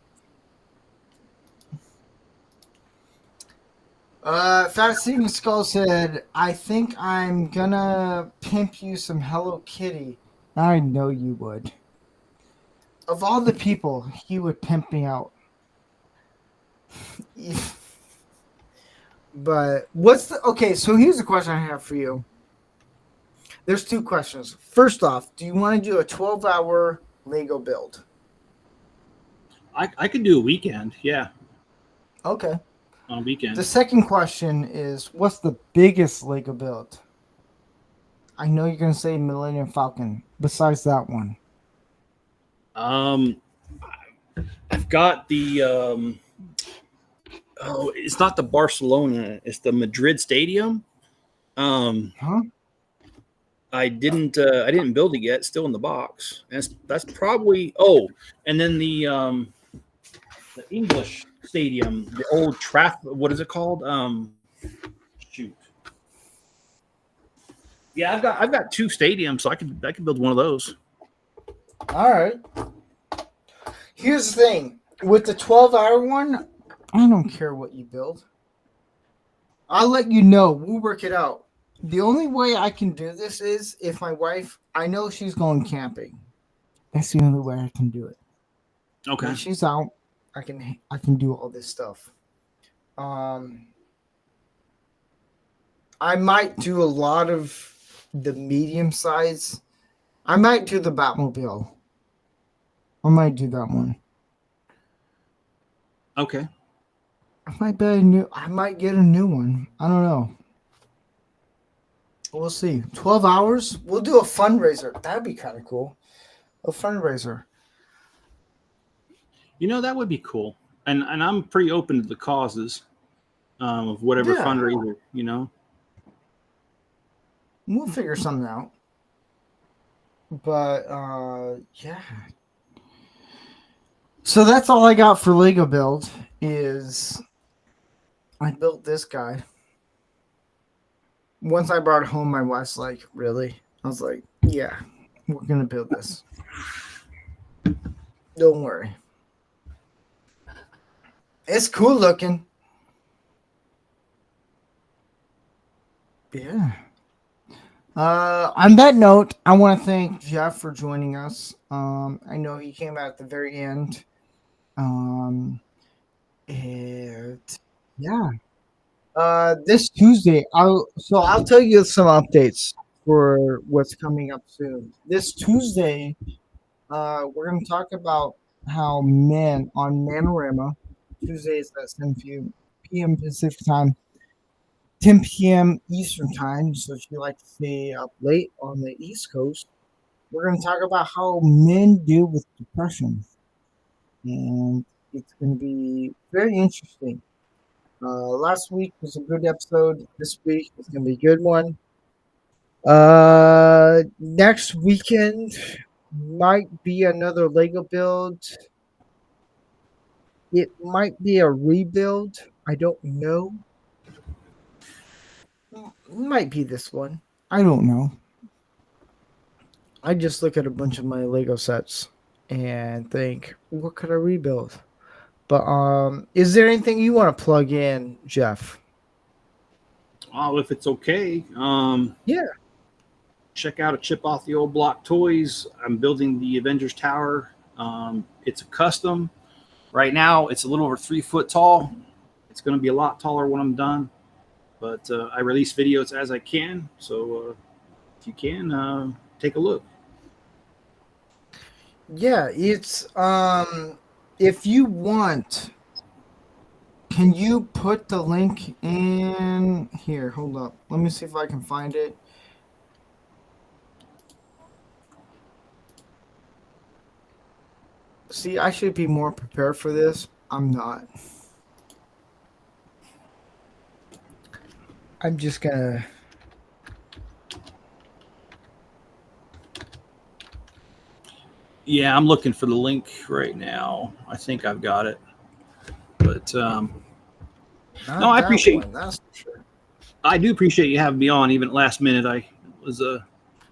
Fat Steven Skull said, I think I'm gonna pimp you some Hello Kitty. I know you would. Of all the people, he would pimp me out. But okay, so here's the question I have for you. There's two questions. First off, do you want to do a 12-hour Lego build? I could do a weekend, yeah. Okay. On a weekend. The second question is, what's the biggest Lego build? I know you're going to say Millennium Falcon. Besides that one. I've got the it's not the Barcelona, it's the Madrid Stadium. Huh? I didn't build it yet. It's still in the box. And that's probably and then the English stadium, the old what is it called? Shoot. Yeah, I've got two stadiums, so I could build one of those. All right. Here's the thing. With the 12-hour one, I don't care what you build. I'll let you know. We'll work it out. The only way I can do this is if my wife, I know she's going camping. That's the only way I can do it. Okay. When she's out, I can do all this stuff. I might do a lot of the medium size. I might do the Batmobile. I might do that one. Okay. I might get a new one. I don't know. We'll see. 12 hours? We'll do a fundraiser. That'd be kind of cool. A fundraiser. That would be cool. And I'm pretty open to the causes of whatever fundraiser, We'll figure something out. But yeah. So that's all I got for Lego build is I built this guy. Once I brought it home, my wife's like, really? I was like, yeah, we're going to build this. Don't worry. It's cool looking. Yeah. On that note, I want to thank Jeff for joining us. I know he came out at the very end. And yeah. This Tuesday, I'll tell you some updates for what's coming up soon. This Tuesday, we're going to talk about how men on Manorama, Tuesdays at 7 p.m. Pacific time, 10 p.m. Eastern time. So if you like to stay up late on the East Coast, we're going to talk about how men deal with depression, and it's going to be very interesting. Last week was a good episode. This week is gonna be a good one. Next weekend might be another Lego build. It might be a rebuild. I don't know. Might be this one. I don't know. I just look at a bunch of my Lego sets and think, what could I rebuild? But is there anything you want to plug in, Jeff? Oh, if it's okay. Yeah. Check out a Chip Off the Old Block Toys. I'm building the Avengers Tower. It's a custom. Right now, it's a little over 3 foot tall. It's going to be a lot taller when I'm done. But I release videos as I can. So if you can, take a look. Yeah, it's if you want, can you put the link in here? Hold up. Let me see if I can find it. See, I should be more prepared for this. I'm not. I'm just gonna. Yeah, I'm looking for the link right now. I think I've got it. But Not no, I that appreciate. one, that's for sure. I do appreciate you having me on, even at last minute. I was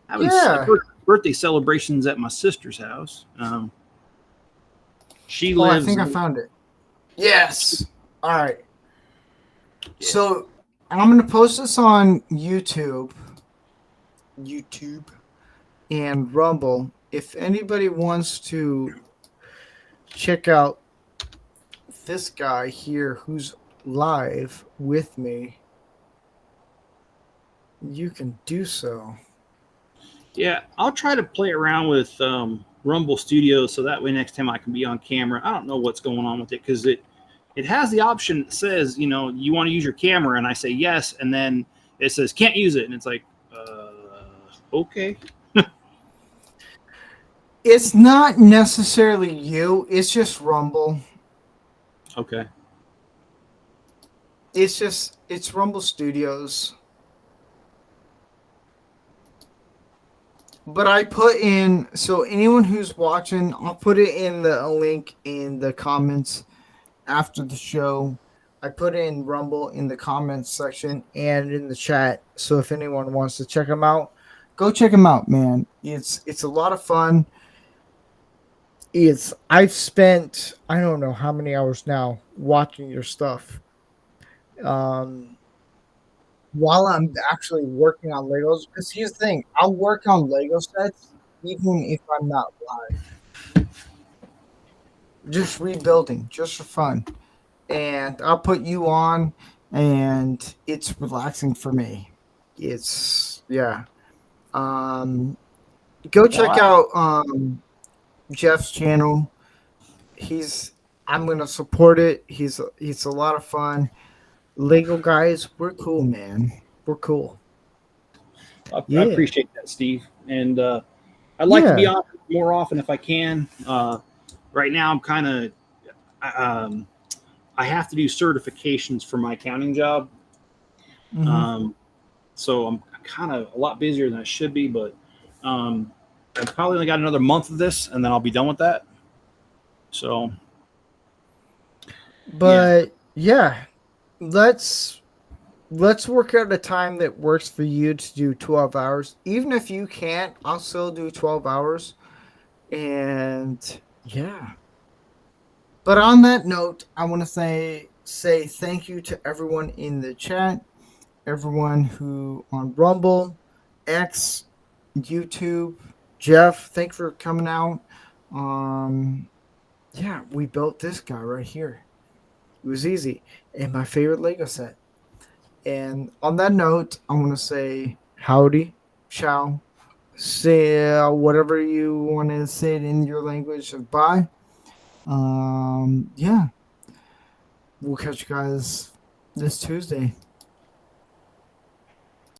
having Yeah. birthday celebrations at my sister's house. She Oh, I lives. think I found it. Yes. All right. So I'm gonna post this on YouTube and Rumble. If anybody wants to check out this guy here who's live with me, you can do so. Yeah, I'll try to play around with Rumble Studios so that way next time I can be on camera. I don't know what's going on with it because it has the option that says, you want to use your camera, and I say yes, and then it says can't use it, and it's like, okay. It's not necessarily you, it's just Rumble. Okay. It's Rumble Studios. But I put in, so anyone who's watching, I'll put it in the link in the comments after the show. I put in Rumble in the comments section and in the chat. So if anyone wants to check them out, go check them out, man. It's a lot of fun. I've spent, I don't know how many hours now watching your stuff. While I'm actually working on Legos, because here's the thing, I'll work on Lego sets even if I'm not live. Just rebuilding, just for fun. And I'll put you on, and it's relaxing for me. It's, yeah. Go check out Jeff's channel. I'm gonna support it. He's a lot of fun. Lego guys, we're cool, man. We're cool. I appreciate that, Steve. And I'd like to be on more often if I can. Right now, I'm kind of I have to do certifications for my accounting job. Mm-hmm. So I'm kind of a lot busier than I should be, but I've probably only got another month of this, and then I'll be done with that. So, but yeah, let's work out a time that works for you to do 12 hours. Even if you can't, I'll still do 12 hours. And yeah. But on that note, I want to say thank you to everyone in the chat, everyone who on Rumble, X, YouTube, Jeff, thanks for coming out. Yeah, we built this guy right here. It was easy. And my favorite Lego set. And on that note, I want to say howdy, ciao, say whatever you want to say it in your language of bye. Yeah. We'll catch you guys this Tuesday.